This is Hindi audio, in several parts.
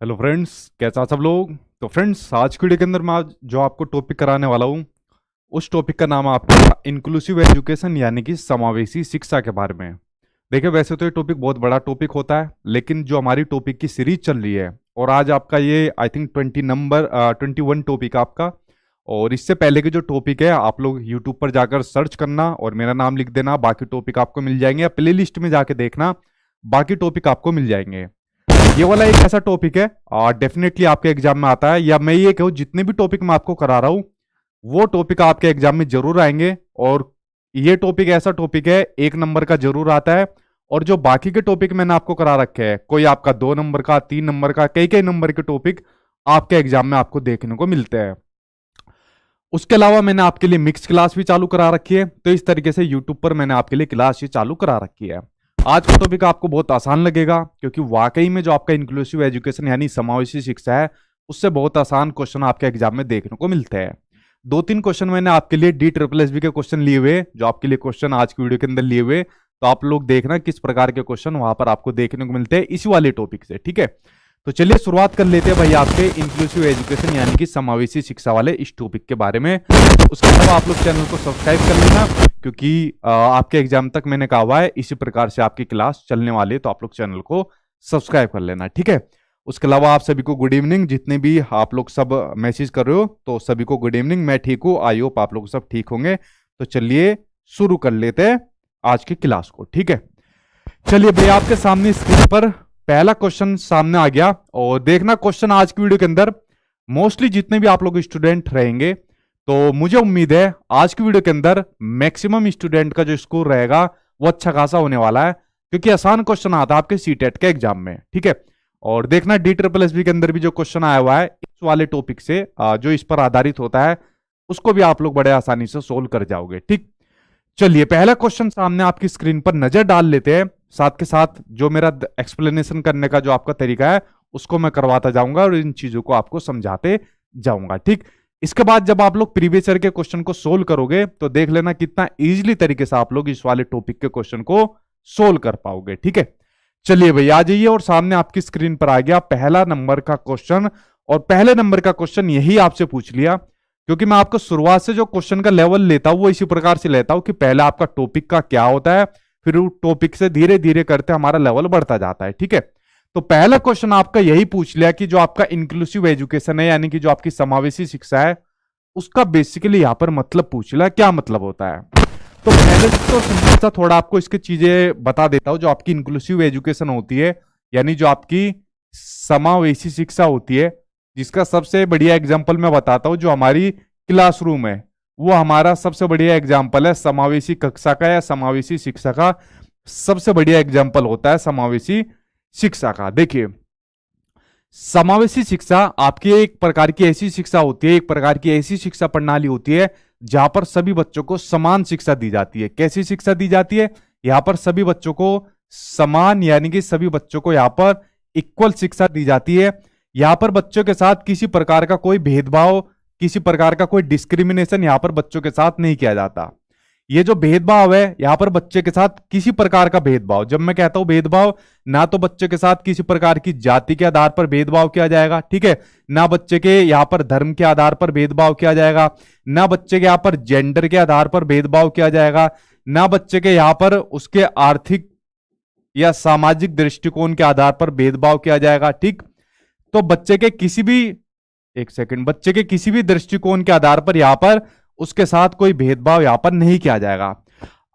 हेलो फ्रेंड्स, कैसा सब लोग। तो फ्रेंड्स, आज की वीडियो के अंदर मैं आज जो आपको टॉपिक कराने वाला हूँ उस टॉपिक का नाम है आपका इंक्लूसिव एजुकेशन, यानी कि समावेशी शिक्षा के बारे में। देखिए, वैसे तो ये टॉपिक बहुत बड़ा टॉपिक होता है, लेकिन जो हमारी टॉपिक की सीरीज चल रही है और आज आपका ये आई थिंक 21 टॉपिक आपका। और इससे पहले के जो टॉपिक है आप लोग यूट्यूब पर जाकर सर्च करना और मेरा नाम लिख देना, बाकी टॉपिक आपको मिल जाएंगे, या प्ले लिस्ट में जाके देखना, बाकी टॉपिक आपको मिल जाएंगे। ये वाला एक ऐसा टॉपिक है और डेफिनेटली आपके एग्जाम में आता है, या मैं ये कहूँ जितने भी टॉपिक मैं आपको करा रहा हूँ वो टॉपिक आपके एग्जाम में जरूर आएंगे। और ये टॉपिक ऐसा टॉपिक है 1 नंबर का जरूर आता है। और जो बाकी के टॉपिक मैंने आपको करा रखे हैं, कोई आपका 2 नंबर का, 3 नंबर का, कई कई नंबर के टॉपिक आपके एग्जाम में आपको देखने को मिलते हैं। उसके अलावा मैंने आपके लिए मिक्स क्लास भी चालू करा रखी है, तो इस तरीके से यूट्यूब पर मैंने आपके लिए क्लास ये चालू करा रखी है। आज का टॉपिक आपको बहुत आसान लगेगा, क्योंकि वाकई में जो आपका इंक्लूसिव एजुकेशन यानी समावेशी शिक्षा है उससे बहुत आसान क्वेश्चन आपके एग्जाम में देखने को मिलते हैं। 2-3 क्वेश्चन मैंने आपके लिए DSSB के क्वेश्चन लिए हुए, जो आपके लिए क्वेश्चन आज की वीडियो के अंदर लिए हुए, तो आप लोग देखना किस प्रकार के क्वेश्चन वहां पर आपको देखने को मिलते हैं इसी वाले टॉपिक से। ठीक है, तो चलिए शुरुआत कर लेते हैं भाई आपके इंक्लूसिव एजुकेशन यानी कि समावेशी शिक्षा वाले इस टॉपिक के बारे में। उसके अलावा आप लोग चैनल को सब्सक्राइब कर लेना, क्योंकि आपके एग्जाम तक मैंने कहा हुआ है इसी प्रकार से आपकी क्लास चलने वाली है, तो आप लोग चैनल को सब्सक्राइब कर लेना। ठीक है, उसके अलावा आप सभी को गुड इवनिंग। जितने भी आप लोग सब मैसेज कर रहे हो तो सभी को गुड इवनिंग। मैं ठीक हूँ, आई होप आप लोग सब ठीक होंगे। तो चलिए शुरू कर लेते हैं आज की क्लास को। ठीक है, चलिए भैया आपके सामने स्क्रीन पर पहला क्वेश्चन सामने आ गया, और देखना क्वेश्चन आज की वीडियो के अंदर मोस्टली जितने भी आप लोग स्टूडेंट रहेंगे, तो मुझे उम्मीद है आज की वीडियो के अंदर मैक्सिमम स्टूडेंट का जो स्कोर रहेगा वो अच्छा खासा होने वाला है, क्योंकि आसान क्वेश्चन आता है आपके सीटेट के एग्जाम में। ठीक है, और देखना DSSB के अंदर भी जो क्वेश्चन आया हुआ है इस वाले टॉपिक से, जो इस पर आधारित होता है, उसको भी आप लोग बड़े आसानी से सोल्व कर जाओगे। ठीक, चलिए पहला क्वेश्चन सामने आपकी स्क्रीन पर नजर डाल लेते हैं। साथ के साथ जो मेरा एक्सप्लेनेशन करने का जो आपका तरीका है उसको मैं करवाता जाऊंगा और इन चीजों को आपको समझाते जाऊंगा। ठीक, इसके बाद जब आप लोग प्रीवियस ईयर के क्वेश्चन को सोल्व करोगे तो देख लेना कितना इजीली तरीके से आप लोग इस वाले टॉपिक के क्वेश्चन को सोल्व कर पाओगे। ठीक है, चलिए भैया आ जाइए, और सामने आपकी स्क्रीन पर आ गया पहला नंबर का क्वेश्चन। और पहले नंबर का क्वेश्चन यही आपसे पूछ लिया, क्योंकि मैं आपको शुरुआत से जो क्वेश्चन का लेवल लेता हूं वो इसी प्रकार से लेता हूं कि पहले आपका टॉपिक का क्या होता है, फिर उस टॉपिक से धीरे धीरे करते हमारा लेवल बढ़ता जाता है। ठीक है, तो पहला क्वेश्चन आपका यही पूछ लिया कि जो आपका इंक्लूसिव एजुकेशन है यानी कि जो आपकी समावेशी शिक्षा है उसका बेसिकली यहां पर मतलब पूछ लिया, क्या मतलब होता है। तो पहले तो सिंपल सा थोड़ा आपको इसकी चीजें बता देता हूं। जो आपकी इंक्लूसिव एजुकेशन होती है यानी जो आपकी समावेशी शिक्षा होती है, जिसका सबसे बढ़िया एग्जाम्पल मैं बताता हूं, जो हमारी क्लासरूम है वो हमारा सबसे बढ़िया एग्जाम्पल है समावेशी कक्षा का, या समावेशी शिक्षा का सबसे बढ़िया एग्जाम्पल होता है समावेशी शिक्षा का। देखिए, समावेशी शिक्षा आपकी एक प्रकार की ऐसी शिक्षा होती है, एक प्रकार की ऐसी शिक्षा प्रणाली होती है जहां पर सभी बच्चों को समान शिक्षा दी जाती है। कैसी शिक्षा दी जाती है? यहां पर सभी बच्चों को समान, यानी कि सभी बच्चों को यहां पर इक्वल शिक्षा दी जाती है। यहां पर बच्चों के साथ किसी प्रकार का कोई भेदभाव, किसी प्रकार का कोई डिस्क्रिमिनेशन यहां पर बच्चों के साथ नहीं किया जाता। ये जो भेदभाव है यहां पर बच्चे के साथ किसी प्रकार का भेदभाव, जब मैं कहता हूं भेदभाव, ना तो बच्चे के साथ किसी प्रकार की जाति के आधार पर भेदभाव किया जाएगा, ठीक है, ना बच्चे के यहां पर धर्म के आधार पर भेदभाव किया जाएगा, ना बच्चे के यहां पर जेंडर के आधार पर भेदभाव किया जाएगा, ना बच्चे के यहां पर उसके आर्थिक या सामाजिक दृष्टिकोण के आधार पर भेदभाव किया जाएगा। ठीक, तो बच्चे के किसी भी, एक सेकंड, बच्चे के किसी भी दृष्टिकोण के आधार पर यहां पर उसके साथ कोई भेदभाव यहां पर नहीं किया जाएगा।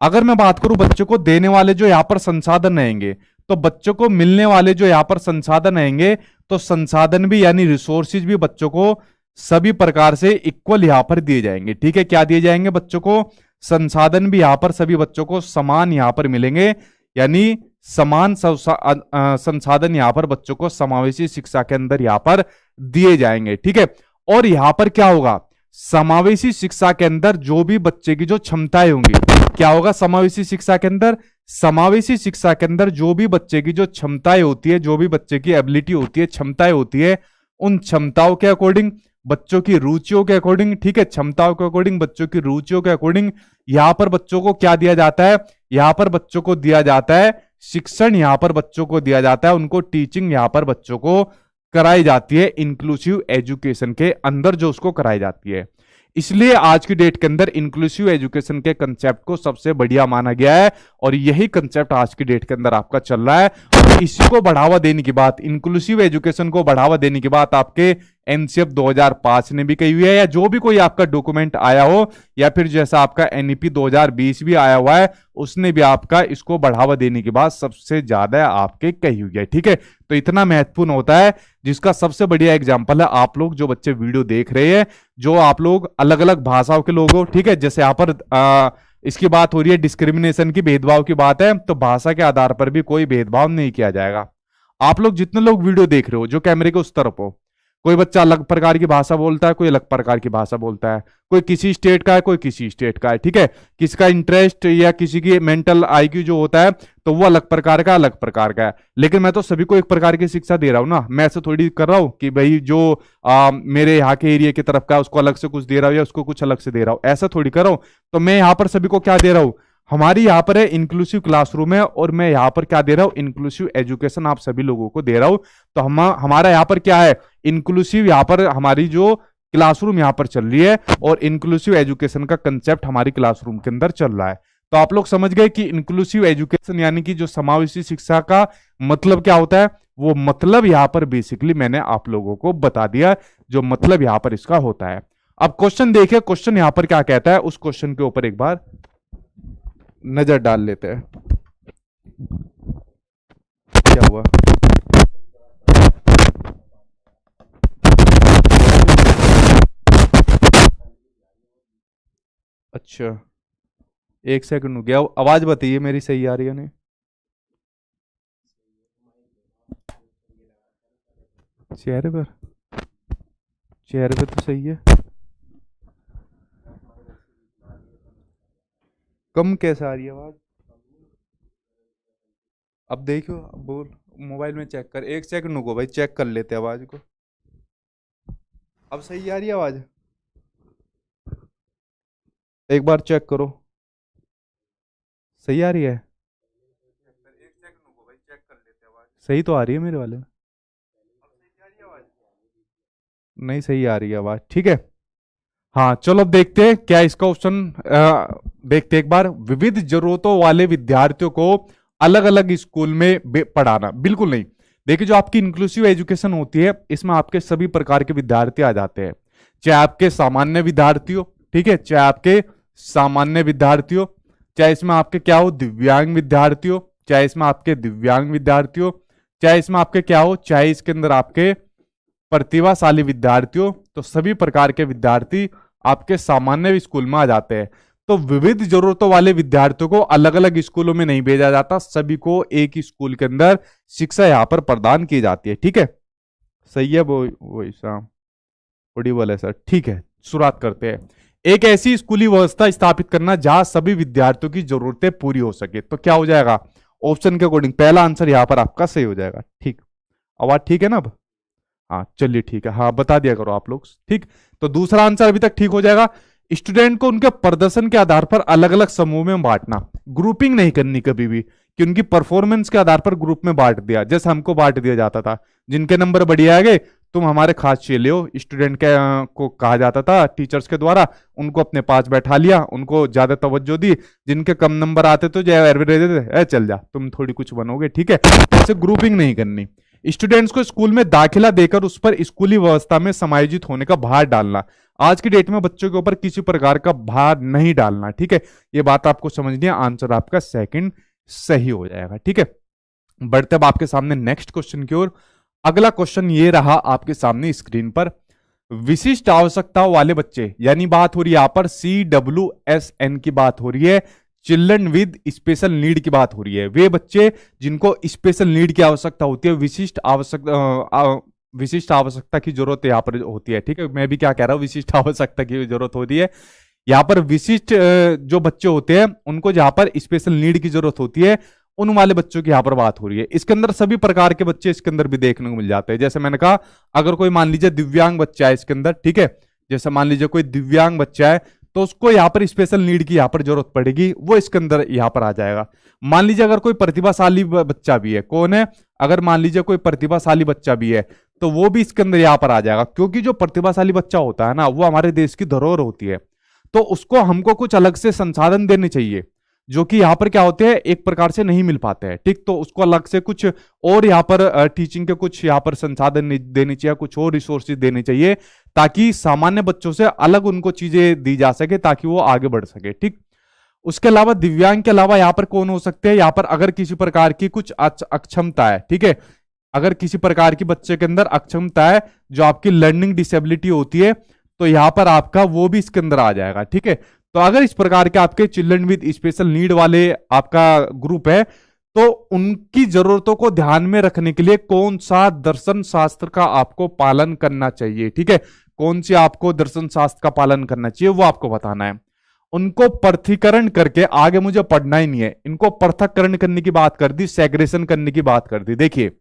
अगर मैं बात करूं बच्चों को देने वाले जो यहां पर संसाधन रहेंगे, तो बच्चों को मिलने वाले जो यहां पर संसाधन रहेंगे, तो संसाधन भी यानी रिसोर्सेज भी बच्चों को सभी प्रकार से इक्वल यहां पर दिए जाएंगे। ठीक है, क्या दिए जाएंगे बच्चों को? संसाधन भी यहां पर सभी बच्चों को समान यहां पर मिलेंगे, यानी समान संसाधन यहां पर बच्चों को समावेशी शिक्षा के अंदर यहां पर दिए जाएंगे। ठीक है, और यहां पर क्या होगा? समावेशी शिक्षा के अंदर जो भी बच्चे की जो क्षमताएं होंगी, क्या होगा समावेशी शिक्षा के अंदर? समावेशी शिक्षा के अंदर जो भी बच्चे की जो क्षमताएं होती है, जो भी बच्चे की एबिलिटी होती है, क्षमताएं होती है, उन क्षमताओं के अकॉर्डिंग, बच्चों की रुचियों के अकॉर्डिंग, ठीक है, क्षमताओं के अकॉर्डिंग, बच्चों की रुचियों के अकॉर्डिंग यहां पर बच्चों को क्या दिया जाता है? यहां पर बच्चों को दिया जाता है शिक्षण, यहां पर बच्चों को दिया जाता है, उनको टीचिंग यहां पर बच्चों को कराई जाती है इंक्लूसिव एजुकेशन के अंदर, जो उसको कराई जाती है। इसलिए आज की डेट के अंदर इंक्लूसिव एजुकेशन के कंसेप्ट को सबसे बढ़िया माना गया है, और यही कंसेप्ट आज की डेट के अंदर आपका चल रहा है। और इसी को बढ़ावा देने की बात, इंक्लूसिव एजुकेशन को बढ़ावा देने की बात आपके एनसीएफ 2005 ने भी कही हुई है, या जो भी कोई आपका डॉक्यूमेंट आया हो, या फिर जैसा आपका एनईपी 2020 भी आया हुआ है, उसने भी आपका इसको बढ़ावा देने की बात सबसे ज्यादा आपके कही हुई है। ठीक है, तो इतना महत्वपूर्ण होता है, जिसका सबसे बढ़िया एग्जांपल है आप लोग जो बच्चे वीडियो देख रहे हैं, जो आप लोग अलग अलग भाषाओं के लोग हो। ठीक है, जैसे यहाँ पर इसकी बात हो रही है, डिस्क्रिमिनेशन की, भेदभाव की बात है, तो भाषा के आधार पर भी कोई भेदभाव नहीं किया जाएगा। आप लोग जितने लोग वीडियो देख रहे हो, जो कैमरे के उस तरफ हो, कोई बच्चा अलग प्रकार की भाषा बोलता है, कोई अलग प्रकार की भाषा बोलता है, कोई किसी स्टेट का है, कोई किसी स्टेट का है। ठीक है, किसका इंटरेस्ट या किसी की मेंटल आईक्यू जो होता है, तो वो अलग प्रकार का है। लेकिन मैं तो सभी को एक प्रकार की शिक्षा दे रहा हूं ना, मैं ऐसा थोड़ी कर रहा हूं कि भाई जो मेरे यहाँ के एरिया की तरफ का उसको अलग से कुछ दे रहा हूं या उसको कुछ अलग से दे रहा हूं, ऐसा थोड़ी कर रहा हूं। तो मैं यहाँ पर सभी को क्या दे रहा हूं, हमारी यहाँ पर है इंक्लूसिव क्लासरूम है, और मैं यहाँ पर क्या दे रहा हूँ, इंक्लूसिव एजुकेशन आप सभी लोगों को दे रहा हूँ। तो हमारा यहाँ पर क्या है, इंक्लूसिव, यहाँ पर हमारी जो क्लासरूम यहाँ पर चल रही है, और इंक्लूसिव एजुकेशन का कंसेप्ट हमारी क्लासरूम के अंदर चल रहा है। तो आप लोग समझ गए कि इंक्लूसिव एजुकेशन यानी कि जो समावेशी शिक्षा का मतलब क्या होता है। वो मतलब यहाँ पर बेसिकली मैंने आप लोगों को बता दिया, जो मतलब यहाँ पर इसका होता है। अब क्वेश्चन देखिए, क्वेश्चन यहाँ पर क्या कहता है, उस क्वेश्चन के ऊपर एक बार नजर डाल लेते हैं। क्या हुआ, अच्छा एक सेकंड हो गया, आवाज बताइए मेरी सही आ रही है नहीं। चेहरे पर, चेहरे पे तो सही है, कम कैसे आ रही है आवाज। अब देखो, अब बोल, मोबाइल में चेक कर, एक सेकंड रुको भाई, चेक कर लेते हैं आवाज को। अब सही आ रही है आवाज, एक बार चेक करो, सही आ रही है। एक सेकंड रुको भाई, चेक कर लेते हैं आवाज, सही तो आ रही है मेरे वाले में। अब सही आ रही है आवाज, नहीं सही आ रही है आवाज, ठीक है। हाँ चलो अब देखते हैं क्या इसका ऑप्शन, देखते हैं एक बार। विविध जरूरतों वाले विद्यार्थियों को अलग अलग स्कूल में पढ़ाना, बिल्कुल नहीं। देखिए जो आपकी इंक्लूसिव एजुकेशन होती है, इसमें आपके सभी प्रकार के विद्यार्थी आ जाते हैं, चाहे आपके सामान्य विद्यार्थी हो, ठीक है, चाहे आपके सामान्य विद्यार्थी हो, चाहे इसमें आपके क्या हो, दिव्यांग विद्यार्थी हो, चाहे इसमें आपके दिव्यांग विद्यार्थी हो, चाहे इसमें आपके क्या हो, चाहे इसके अंदर आपके प्रतिभाशाली विद्यार्थी हो, तो सभी प्रकार के विद्यार्थी आपके सामान्य स्कूल में आ जाते हैं। तो विविध जरूरतों वाले विद्यार्थियों को अलग अलग स्कूलों में नहीं भेजा जाता, सभी को एक ही स्कूल के अंदर शिक्षा यहाँ पर प्रदान की जाती है, ठीक है। सही है वो शाम ऑडिबल है सर, ठीक है। शुरुआत करते हैं। एक ऐसी स्कूली व्यवस्था स्थापित करना जहां सभी विद्यार्थियों की जरूरतें पूरी हो सके, तो क्या हो जाएगा, ऑप्शन के अकॉर्डिंग पहला आंसर यहां पर आपका सही हो जाएगा, ठीक। आवाज ठीक है ना अब, हाँ चलिए ठीक है, हाँ बता दिया करो आप लोग, ठीक। तो दूसरा आंसर अभी तक ठीक हो जाएगा। स्टूडेंट को उनके प्रदर्शन के आधार पर अलग अलग समूह में बांटना, ग्रुपिंग नहीं करनी कभी भी, कि उनकी परफॉर्मेंस के आधार पर ग्रुप में बांट दिया, जैसे हमको बांट दिया जाता था, जिनके नंबर बढ़िया आ गए तुम हमारे खास चेले हो, स्टूडेंट के को कहा जाता था टीचर्स के द्वारा, उनको अपने पास बैठा लिया, उनको ज्यादा तवज्जो दी। जिनके कम नंबर आते तो जय एवरेज देते, चल जा तुम थोड़ी कुछ बनोगे, ठीक है। ऐसे ग्रुपिंग नहीं करनी। स्टूडेंट्स को स्कूल में दाखिला देकर उस पर स्कूली व्यवस्था में समायोजित होने का भार डालना, आज की डेट में बच्चों के ऊपर किसी प्रकार का भार नहीं डालना, ठीक है। ये बात आपको समझनी है, आंसर आपका सेकंड सही हो जाएगा, ठीक है। बढ़ते अब आपके सामने नेक्स्ट क्वेश्चन की ओर। अगला क्वेश्चन ये रहा आपके सामने स्क्रीन पर। विशिष्ट आवश्यकताओं वाले बच्चे, यानी बात हो रही है यहां पर CWSN की बात हो रही है, चिल्ड्रन विद स्पेशल नीड की बात हो रही है। वे बच्चे जिनको स्पेशल नीड की आवश्यकता होती है, विशिष्ट आवश्यकता की जरूरत यहाँ पर होती है, ठीक है। मैं भी क्या कह रहा हूँ, विशिष्ट आवश्यकता की जरूरत होती है। यहाँ पर विशिष्ट जो बच्चे होते हैं उनको जहां पर स्पेशल नीड की जरूरत होती है, उन वाले बच्चों की यहाँ पर बात हो रही है। इसके अंदर सभी प्रकार के बच्चे इसके अंदर भी देखने को मिल जाते हैं। जैसे मैंने कहा, अगर कोई मान लीजिए दिव्यांग बच्चा है इसके अंदर, ठीक है, जैसे मान लीजिए कोई दिव्यांग बच्चा है तो उसको यहाँ पर स्पेशल नीड की यहाँ पर जरूरत पड़ेगी, वो इसके अंदर यहाँ पर आ जाएगा। मान लीजिए अगर कोई प्रतिभाशाली बच्चा भी है, कौन है, अगर मान लीजिए कोई प्रतिभाशाली बच्चा भी है, तो वो भी इसके अंदर यहाँ पर आ जाएगा, क्योंकि जो प्रतिभाशाली बच्चा होता है ना, वो हमारे देश की धरोहर होती है, तो उसको हमको कुछ अलग से संसाधन देने चाहिए, जो कि यहाँ पर क्या होते हैं, एक प्रकार से नहीं मिल पाते हैं। ठीक, तो उसको अलग से कुछ और यहाँ पर टीचिंग के कुछ यहाँ पर संसाधन देने चाहिए, कुछ और रिसोर्सेज देने चाहिए, ताकि सामान्य बच्चों से अलग उनको चीजें दी जा सके, ताकि वो आगे बढ़ सके। ठीक, उसके अलावा दिव्यांग के अलावा यहाँ पर कौन हो सकते हैं, यहाँ पर अगर किसी प्रकार की कुछ अक्षमता है, ठीक है, अगर किसी प्रकार की बच्चे के अंदर अक्षमता है, जो आपकी लर्निंग डिसेबिलिटी होती है, तो यहाँ पर आपका वो भी इसके अंदर आ जाएगा। ठीक है, तो अगर इस प्रकार के आपके चिल्ड्रन विद स्पेशल नीड वाले आपका ग्रुप है, तो उनकी जरूरतों को ध्यान में रखने के लिए कौन सा दर्शन शास्त्र का आपको पालन करना चाहिए। ठीक है, कौन सी आपको दर्शन शास्त्र का पालन करना चाहिए वो आपको बताना है। उनको पृथक्करण करके, आगे मुझे पढ़ना ही नहीं है, इनको पृथक्करण करने की बात कर दी, सेग्रेशन करने की बात कर दी। देखिए,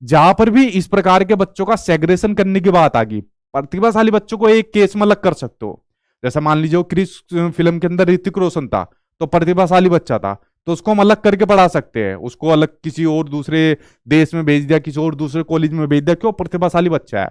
जहां पर भी इस प्रकार के बच्चों का सेग्रेशन करने की बात आ गई, प्रतिभाशाली बच्चों को एक केस में अलग कर सकते हो। जैसे मान लीजिए क्रिस फिल्म के अंदर ऋतिक रोशन था, तो प्रतिभाशाली बच्चा था, तो उसको हम अलग करके पढ़ा सकते हैं, उसको अलग किसी और दूसरे देश में भेज दिया, किसी और दूसरे कॉलेज में भेज दिया, क्यों, प्रतिभाशाली बच्चा है।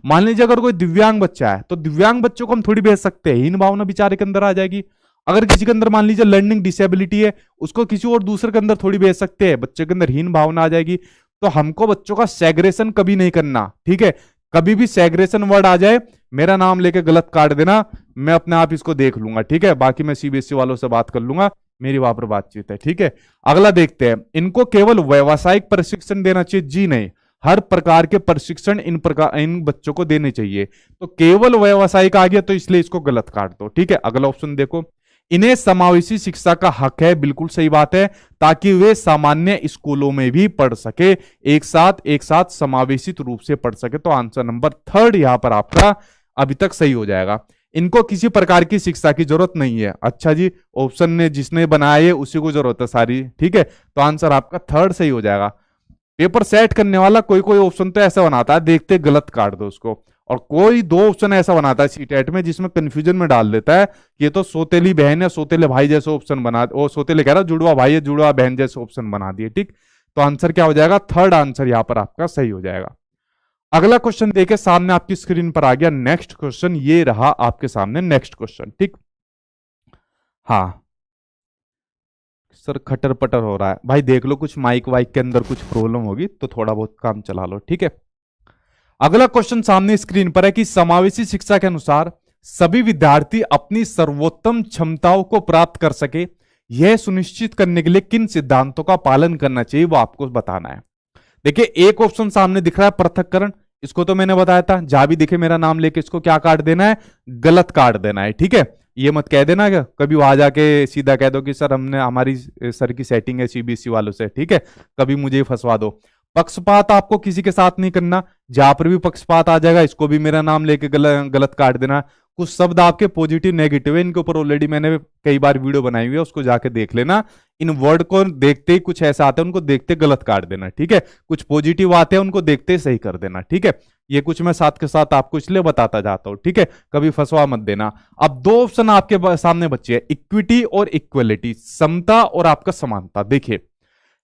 मान लीजिए अगर कोई दिव्यांग बच्चा है, तो दिव्यांग बच्चों को हम थोड़ी भेज सकते हैं, हीन भावना बेचारे के अंदर आ जाएगी। अगर किसी के अंदर मान लीजिए लर्निंग डिसेबिलिटी है, उसको किसी और दूसरे के अंदर थोड़ी भेज सकते हैं, बच्चे के अंदर हीन भावना आ जाएगी। तो हमको बच्चों का सेग्रेशन कभी नहीं करना। ठीक है, कभी भी सेग्रेशन वर्ड आ जाए, मेरा नाम लेके गलत काट देना, मैं अपने आप इसको देख लूंगा। ठीक है, बाकी मैं सीबीएसई वालों से बात कर लूंगा, मेरी वहां पर बातचीत है। ठीक है, अगला देखते हैं, इनको केवल व्यावसायिक प्रशिक्षण देना चाहिए? जी नहीं, हर प्रकार के प्रशिक्षण इन बच्चों को देने चाहिए। तो केवल व्यावसायिक आ गया, तो इसलिए इसको गलत काट दो। ठीक है, अगला ऑप्शन देखो, इन्हें समावेशी शिक्षा का हक है। बिल्कुल सही बात है, ताकि वे सामान्य स्कूलों में भी पढ़ सके, एक साथ समावेशित रूप से पढ़ सके। तो आंसर नंबर 3 यहां पर आपका अभी तक सही हो जाएगा। इनको किसी प्रकार की शिक्षा की जरूरत नहीं है। अच्छा जी, ऑप्शन ने जिसने बनाया है उसी को जरूरत है सारी। ठीक है, तो आंसर आपका 3 सही हो जाएगा। पेपर सेट करने वाला कोई कोई ऑप्शन तो ऐसा बनाता है, देखते गलत काट दो उसको, और कोई 2 ऑप्शन ऐसा बनाता है सीटेट में जिसमें कंफ्यूजन में डाल देता है कि ये तो सौतेली बहन या सौतेले भाई जैसे ऑप्शन बना, वो सौतेले कह रहा जुड़वा भाई या जुड़वा बहन जैसे ऑप्शन बना दिए। ठीक, तो आंसर क्या हो जाएगा? 3 आंसर यहां पर आपका सही हो जाएगा। अगला क्वेश्चन देखे, सामने आपकी स्क्रीन पर आ गया नेक्स्ट क्वेश्चन, ये रहा आपके सामने नेक्स्ट क्वेश्चन। ठीक, हाँ सर खटर पटर हो रहा है भाई, देख लो कुछ माइक वाइक के अंदर कुछ प्रॉब्लम होगी तो थोड़ा बहुत काम चला लो। ठीक है, अगला क्वेश्चन सामने स्क्रीन पर है कि समावेशी शिक्षा के अनुसार सभी विद्यार्थी अपनी सर्वोत्तम क्षमताओं को प्राप्त कर सके, यह सुनिश्चित करने के लिए किन सिद्धांतों का पालन करना चाहिए वो आपको बताना है। देखिए, एक ऑप्शन सामने दिख रहा है पृथक्करण, इसको तो मैंने बताया था, जहां भी दिखे मेरा नाम लेके इसको क्या काट देना है? गलत काट देना है। ठीक है, ये मत कह देना क्या कभी वहां जाके सीधा कह दो कि सर हमने हमारी सर की सेटिंग है सीबीएसई वालों से। ठीक है, कभी मुझे फंसवा दो। पक्षपात आपको किसी के साथ नहीं करना, जहां पर भी पक्षपात आ जाएगा इसको भी मेरा नाम लेके गलत काट देना। कुछ शब्द आपके पॉजिटिव नेगेटिव है, इनके ऊपर ऑलरेडी मैंने कई बार वीडियो बनाई हुई है, उसको जाके देख लेना। इन वर्ड को देखते ही कुछ ऐसा आता है, उनको देखते गलत काट देना। ठीक है, कुछ पॉजिटिव आते हैं उनको देखते सही कर देना। ठीक है, ये कुछ मैं साथ के साथ आपको इसलिए बताता जाता हूं। ठीक है, कभी फंसवा मत देना। अब 2 ऑप्शन आपके सामने बचे हैं, इक्विटी और इक्वलिटी, समता और आपका समानता। देखिए,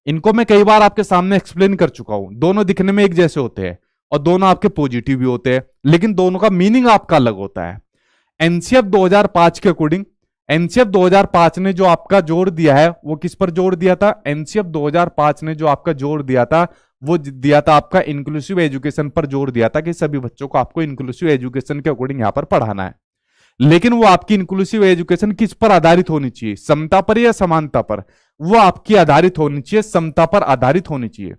इनको मैं कई बार आपके सामने एक्सप्लेन कर चुका हूं, दोनों दिखने में एक जैसे होते हैं और दोनों आपके पॉजिटिव भी होते हैं, लेकिन दोनों का मीनिंग आपका अलग होता है। एनसीएफ 2005 के अकॉर्डिंग, एनसीएफ 2005 ने जो आपका जोर दिया है वो किस पर जोर दिया था? एनसीएफ 2005 ने जो आपका जोर दिया था वो दिया था आपका इंक्लूसिव एजुकेशन पर जोर दिया था, कि सभी बच्चों को आपको इंक्लूसिव एजुकेशन के अकॉर्डिंग यहां पर पढ़ाना है। लेकिन वो आपकी इंक्लूसिव एजुकेशन किस पर आधारित होनी चाहिए? समता पर या समानता पर? वो आपकी आधारित होनी चाहिए, समता पर आधारित होनी चाहिए।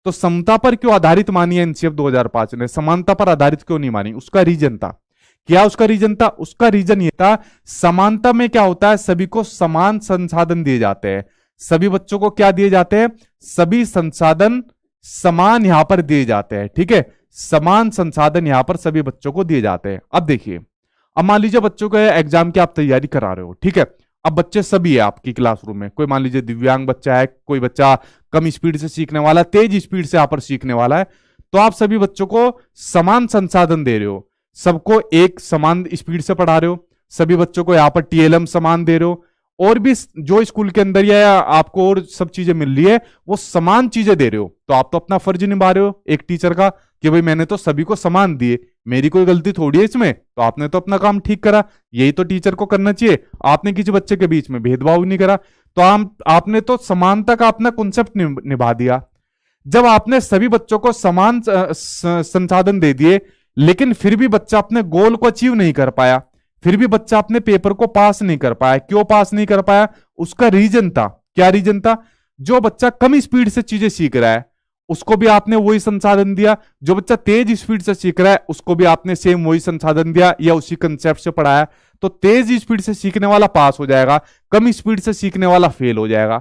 तो समता पर क्यों आधारित मानी है एनसीएफ 2005 ने, समानता पर आधारित क्यों नहीं मानी? उसका रीजन था क्या? उसका रीजन था, उसका रीजन ये था, समानता में क्या होता है, सभी को समान संसाधन दिए जाते हैं। सभी बच्चों को क्या दिए जाते हैं? सभी संसाधन समान यहां पर दिए जाते हैं। ठीक है, समान संसाधन यहां पर सभी बच्चों को दिए जाते हैं। अब देखिए, अब मान लीजिए बच्चों के एग्जाम की आप तैयारी करा रहे हो। ठीक है, अब बच्चे सभी है आपकी क्लासरूम में, कोई मान लीजिए दिव्यांग बच्चा है, कोई बच्चा कम स्पीड से सीखने वाला है, तेज स्पीड से यहां पर सीखने वाला है। तो आप सभी बच्चों को समान संसाधन दे रहे हो, सबको एक समान स्पीड से पढ़ा रहे हो, सभी बच्चों को यहां पर टीएलएम समान दे रहे हो, और भी जो स्कूल के अंदर या आपको और सब चीजें मिल रही है वो समान चीजें दे रहे हो। तो आप तो अपना फर्ज निभा रहे हो एक टीचर का कि भाई मैंने तो सभी को समान दिए, मेरी कोई गलती थोड़ी है इसमें, तो आपने तो अपना काम ठीक करा, यही तो टीचर को करना चाहिए। आपने किसी बच्चे के बीच में भेदभाव नहीं करा, तो आपने तो समानता का अपना कॉन्सेप्ट निभा दिया। जब आपने सभी बच्चों को समान संसाधन दे दिए, लेकिन फिर भी बच्चा अपने गोल को अचीव नहीं कर पाया, फिर भी बच्चा अपने पेपर को पास नहीं कर पाया, क्यों पास नहीं कर पाया? उसका रीजन था, क्या रीजन था? जो बच्चा कम स्पीड से चीजें सीख रहा है उसको भी आपने वही संसाधन दिया, जो बच्चा तेज स्पीड से सीख रहा है उसको भी आपने सेम वही संसाधन दिया या उसी कंसेप्ट से पढ़ाया, तो तेज स्पीड से सीखने वाला पास हो जाएगा, कम स्पीड से सीखने वाला फेल हो जाएगा।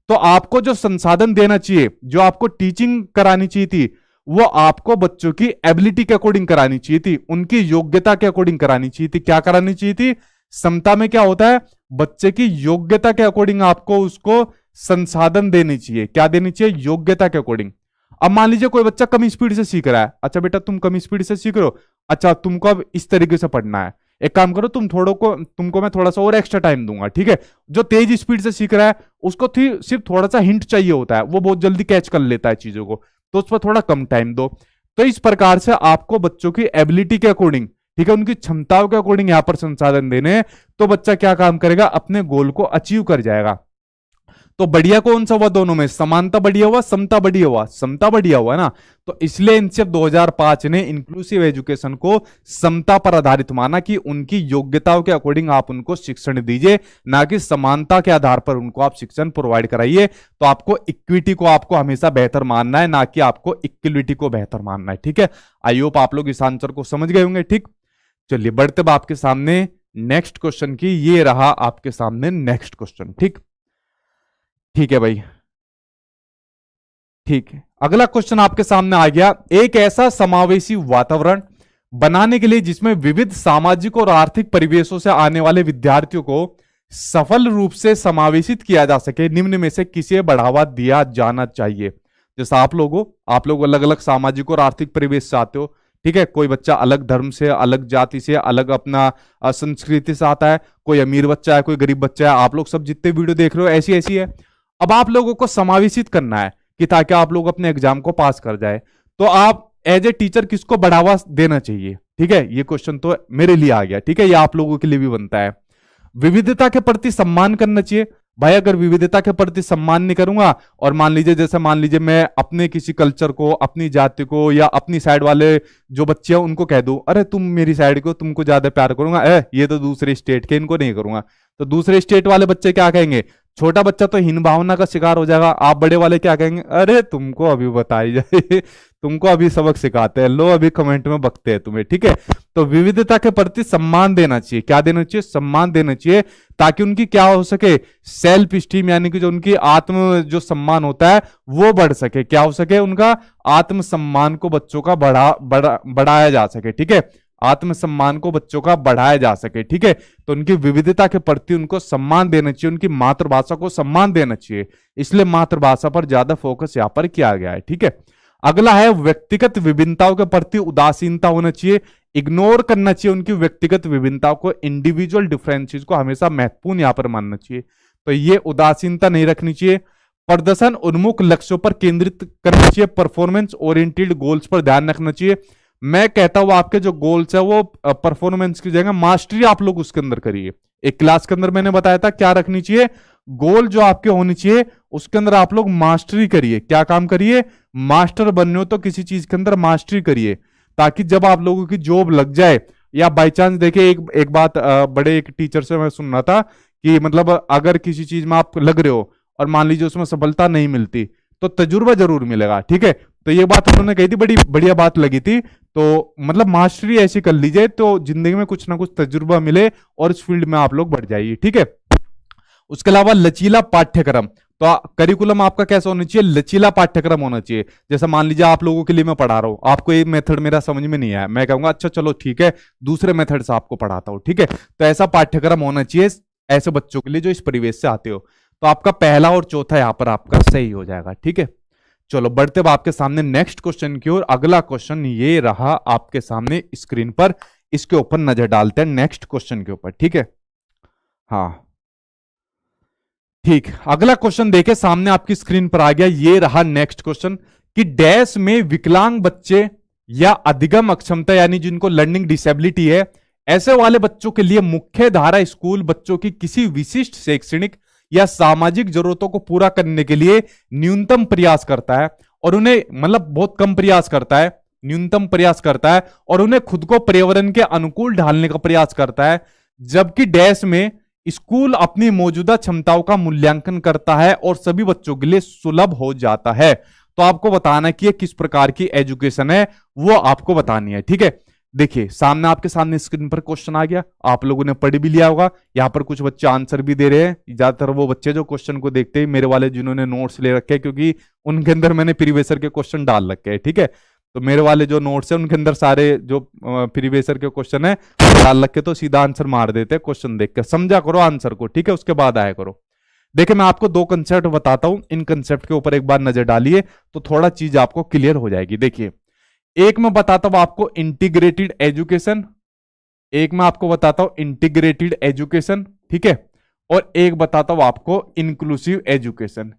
तो आपको जो संसाधन देना चाहिए, जो आपको टीचिंग करानी चाहिए थी, वो आपको बच्चों की एबिलिटी के अकॉर्डिंग करानी चाहिए थी, उनकी योग्यता के अकॉर्डिंग करानी चाहिए थी। क्या करानी चाहिए थी? समता में क्या होता है, बच्चे की योग्यता के अकॉर्डिंग आपको उसको संसाधन देनी चाहिए। क्या देनी चाहिए? योग्यता के अकॉर्डिंग। अब मान लीजिए कोई बच्चा कम स्पीड से सीख रहा है, अच्छा बेटा तुम कम स्पीड से सीख रहे हो, अच्छा तुमको अब इस तरीके से पढ़ना है, एक काम करो तुमको मैं थोड़ा सा और एक्स्ट्रा टाइम दूंगा, ठीक है। जो तेज स्पीड से सीख रहा है उसको सिर्फ थोड़ा सा हिंट चाहिए होता है, वो बहुत जल्दी कैच कर लेता है चीजों को, तो उस पर थोड़ा कम टाइम दो। तो इस प्रकार से आपको बच्चों की एबिलिटी के अकॉर्डिंग, ठीक है, उनकी क्षमताओं के अकॉर्डिंग यहां पर संसाधन देने, तो बच्चा क्या काम करेगा? अपने गोल को अचीव कर जाएगा। तो बढ़िया कौन सा हुआ दोनों में? समानता बढ़िया हुआ, समता बढ़िया हुआ? समता बढ़िया हुआ ना। तो इसलिए एनसीएफ 2005 ने इंक्लूसिव एजुकेशन को समता पर आधारित माना कि उनकी योग्यताओं के अकॉर्डिंग आप उनको शिक्षण दीजिए, ना कि समानता के आधार पर उनको आप शिक्षण प्रोवाइड कराइए। तो आपको इक्विटी को आपको हमेशा बेहतर मानना है, ना कि आपको इक्वलिटी को बेहतर मानना है, ठीक है। आई होप आप लोग इस आंसर को समझ गए होंगे, ठीक। चलिए बढ़ते अब आपके सामने नेक्स्ट क्वेश्चन की। ये रहा आपके सामने नेक्स्ट क्वेश्चन, ठीक ठीक है भाई, ठीक है। अगला क्वेश्चन आपके सामने आ गया, एक ऐसा समावेशी वातावरण बनाने के लिए जिसमें विविध सामाजिक और आर्थिक परिवेशों से आने वाले विद्यार्थियों को सफल रूप से समावेशित किया जा सके, निम्न में से किसे बढ़ावा दिया जाना चाहिए? जैसा आप लोग अलग अलग सामाजिक और आर्थिक परिवेश से आते हो, ठीक है। कोई बच्चा अलग धर्म से, अलग जाति से, अलग अपना संस्कृति से आता है, कोई अमीर बच्चा है, कोई गरीब बच्चा है, आप लोग सब जितने वीडियो देख रहे हो ऐसी ऐसी है। अब आप लोगों को समावेशित करना है कि ताकि आप लोग अपने एग्जाम को पास कर जाए, तो आप एज ए टीचर किसको बढ़ावा देना चाहिए? ठीक है, ये क्वेश्चन तो मेरे लिए आ गया, ठीक है, ये आप लोगों के लिए भी बनता है। विविधता के प्रति सम्मान करना चाहिए भाई। अगर विविधता के प्रति सम्मान नहीं करूंगा, और मान लीजिए मैं अपने किसी कल्चर को, अपनी जाति को, या अपनी साइड वाले जो बच्चे हैं उनको कह दूं, अरे तुम मेरी साइड को, तुमको ज्यादा प्यार करूंगा, ये तो दूसरे स्टेट के, इनको नहीं करूंगा, तो दूसरे स्टेट वाले बच्चे क्या कहेंगे? छोटा बच्चा तो हीन भावना का शिकार हो जाएगा। आप बड़े वाले क्या कहेंगे? अरे तुमको अभी बताई जाए तुमको अभी सबक सिखाते हैं, लो अभी कमेंट में बकते हैं तुम्हें, ठीक है। तो विविधता के प्रति सम्मान देना चाहिए। क्या देना चाहिए? सम्मान देना चाहिए, ताकि उनकी क्या हो सके? सेल्फ स्टीम, यानी कि जो उनकी आत्म जो सम्मान होता है वो बढ़ सके। क्या हो सके? उनका आत्म सम्मान को बच्चों का बढ़ाया जा सके, ठीक है। आत्मसम्मान को बच्चों का बढ़ाया जा सके, ठीक है। तो उनकी विविधता के प्रति उनको सम्मान देना चाहिए, उनकी मातृभाषा को सम्मान देना चाहिए, इसलिए मातृभाषा पर ज्यादा फोकस यहां पर किया गया है, ठीक है। अगला है, व्यक्तिगत विभिन्नताओं के प्रति उदासीनता होना चाहिए, इग्नोर करना चाहिए उनकी व्यक्तिगत विभिन्नताओं को, इंडिविजुअल डिफरेंसेस को हमेशा महत्वपूर्ण यहां पर मानना चाहिए। तो ये उदासीनता नहीं रखनी चाहिए। प्रदर्शन उन्मुख लक्ष्यों पर केंद्रित करना चाहिए, परफॉर्मेंस ओरिएंटेड गोल्स पर ध्यान रखना चाहिए। मैं कहता हूं आपके जो गोल्स है वो परफॉर्मेंस की जगह मास्टरी आप लोग उसके अंदर करिए। एक क्लास के अंदर मैंने बताया था क्या रखनी चाहिए, गोल जो आपके होनी चाहिए उसके अंदर आप लोग मास्टरी करिए। क्या काम करिए? मास्टर बनने हो तो किसी चीज के अंदर मास्टरी करिए, ताकि जब आप लोगों की जॉब लग जाए, या बाई चांस देखिए एक बात बड़े एक टीचर से मैं सुन रहा था कि मतलब अगर किसी चीज में आप लग रहे हो और मान लीजिए उसमें सफलता नहीं मिलती, तो तजुर्बा जरूर मिलेगा, ठीक है। तो ये बात उन्होंने कही थी, बड़ी बढ़िया बात लगी थी। तो मतलब मास्टरी ऐसी कर लीजिए तो जिंदगी में कुछ ना कुछ तजुर्बा मिले और इस फील्ड में आप लोग बढ़ जाइए, ठीक है। उसके अलावा लचीला पाठ्यक्रम, तो करिकुलम आपका कैसा होना चाहिए? लचीला पाठ्यक्रम होना चाहिए। जैसा मान लीजिए आप लोगों के लिए मैं पढ़ा रहा हूं, आपको ये मेथड मेरा समझ में नहीं आया, मैं कहूंगा अच्छा चलो ठीक है दूसरे मेथड से आपको पढ़ाता हूं, ठीक है। तो ऐसा पाठ्यक्रम होना चाहिए ऐसे बच्चों के लिए जो इस परिवेश से आते हो। तो आपका पहला और चौथा यहां पर आपका सही हो जाएगा, ठीक है। चलो बढ़ते अब आपके सामने नेक्स्ट क्वेश्चन की ओर। अगला क्वेश्चन ये रहा आपके सामने स्क्रीन पर, इसके ऊपर नजर डालते हैं नेक्स्ट क्वेश्चन के ऊपर, ठीक है। हाँ ठीक, अगला क्वेश्चन देखे सामने आपकी स्क्रीन पर आ गया, ये रहा नेक्स्ट क्वेश्चन कि डैश में विकलांग बच्चे या अधिगम अक्षमता यानी जिनको लर्निंग डिसेबिलिटी है, ऐसे वाले बच्चों के लिए मुख्य धारा स्कूल बच्चों की किसी विशिष्ट शैक्षणिक या सामाजिक जरूरतों को पूरा करने के लिए न्यूनतम प्रयास करता है और उन्हें मतलब बहुत कम प्रयास करता है, न्यूनतम प्रयास करता है और उन्हें खुद को पर्यावरण के अनुकूल ढालने का प्रयास करता है, जबकि डैश में स्कूल अपनी मौजूदा क्षमताओं का मूल्यांकन करता है और सभी बच्चों के लिए सुलभ हो जाता है। तो आपको बताना है कि ये किस प्रकार की एजुकेशन है, वो आपको बतानी है। ठीक है, देखिए सामने आपके सामने स्क्रीन पर क्वेश्चन आ गया, आप लोगों ने पढ़ भी लिया होगा। यहाँ पर कुछ बच्चे आंसर भी दे रहे हैं, ज्यादातर वो बच्चे जो क्वेश्चन को देखते हैं मेरे वाले जिन्होंने नोट्स ले रखे हैं, क्योंकि उनके अंदर मैंने प्रीवियसर के क्वेश्चन डाल रखे हैं। ठीक है, तो मेरे वाले जो नोट्स है उनके अंदर सारे जो प्रीवियसर के क्वेश्चन है डाल रखे, तो सीधा आंसर मार देते हैं क्वेश्चन देख कर। समझा करो आंसर को, ठीक है, उसके बाद आया करो। देखिए मैं आपको दो कंसेप्ट बताता हूं, इन कंसेप्ट के ऊपर एक बार नजर डालिए तो थोड़ा चीज आपको क्लियर हो जाएगी। देखिए एक मैं बताता हूं आपको इंटीग्रेटेड एजुकेशन, एक मैं आपको बताता हूं इंटीग्रेटेड एजुकेशन, ठीक है, और एक बताता हूं आपको इंक्लूसिव एजुकेशन।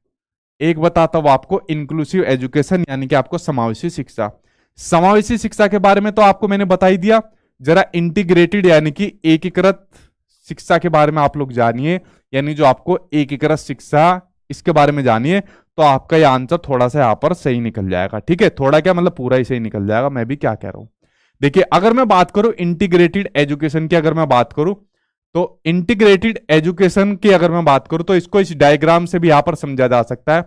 एक बताता हूं आपको इंक्लूसिव एजुकेशन यानी कि आपको समावेशी शिक्षा। समावेशी शिक्षा के बारे में तो आपको मैंने बता ही दिया, जरा इंटीग्रेटेड यानी कि एकीकृत शिक्षा के बारे में आप लोग जानिए, यानी जो आपको एकीकृत शिक्षा इसके बारे में जानिए, तो आपका यह आंसर थोड़ा सा यहां पर सही निकल जाएगा। ठीक है, थोड़ा क्या मतलब पूरा ही सही निकल जाएगा, मैं भी क्या कह रहा हूं। देखिए अगर मैं बात करूं इंटीग्रेटेड एजुकेशन की, अगर मैं बात करूं तो इंटीग्रेटेड एजुकेशन की अगर मैं बात करूं तो इसको इस डायग्राम से भी यहां पर समझा जा सकता है।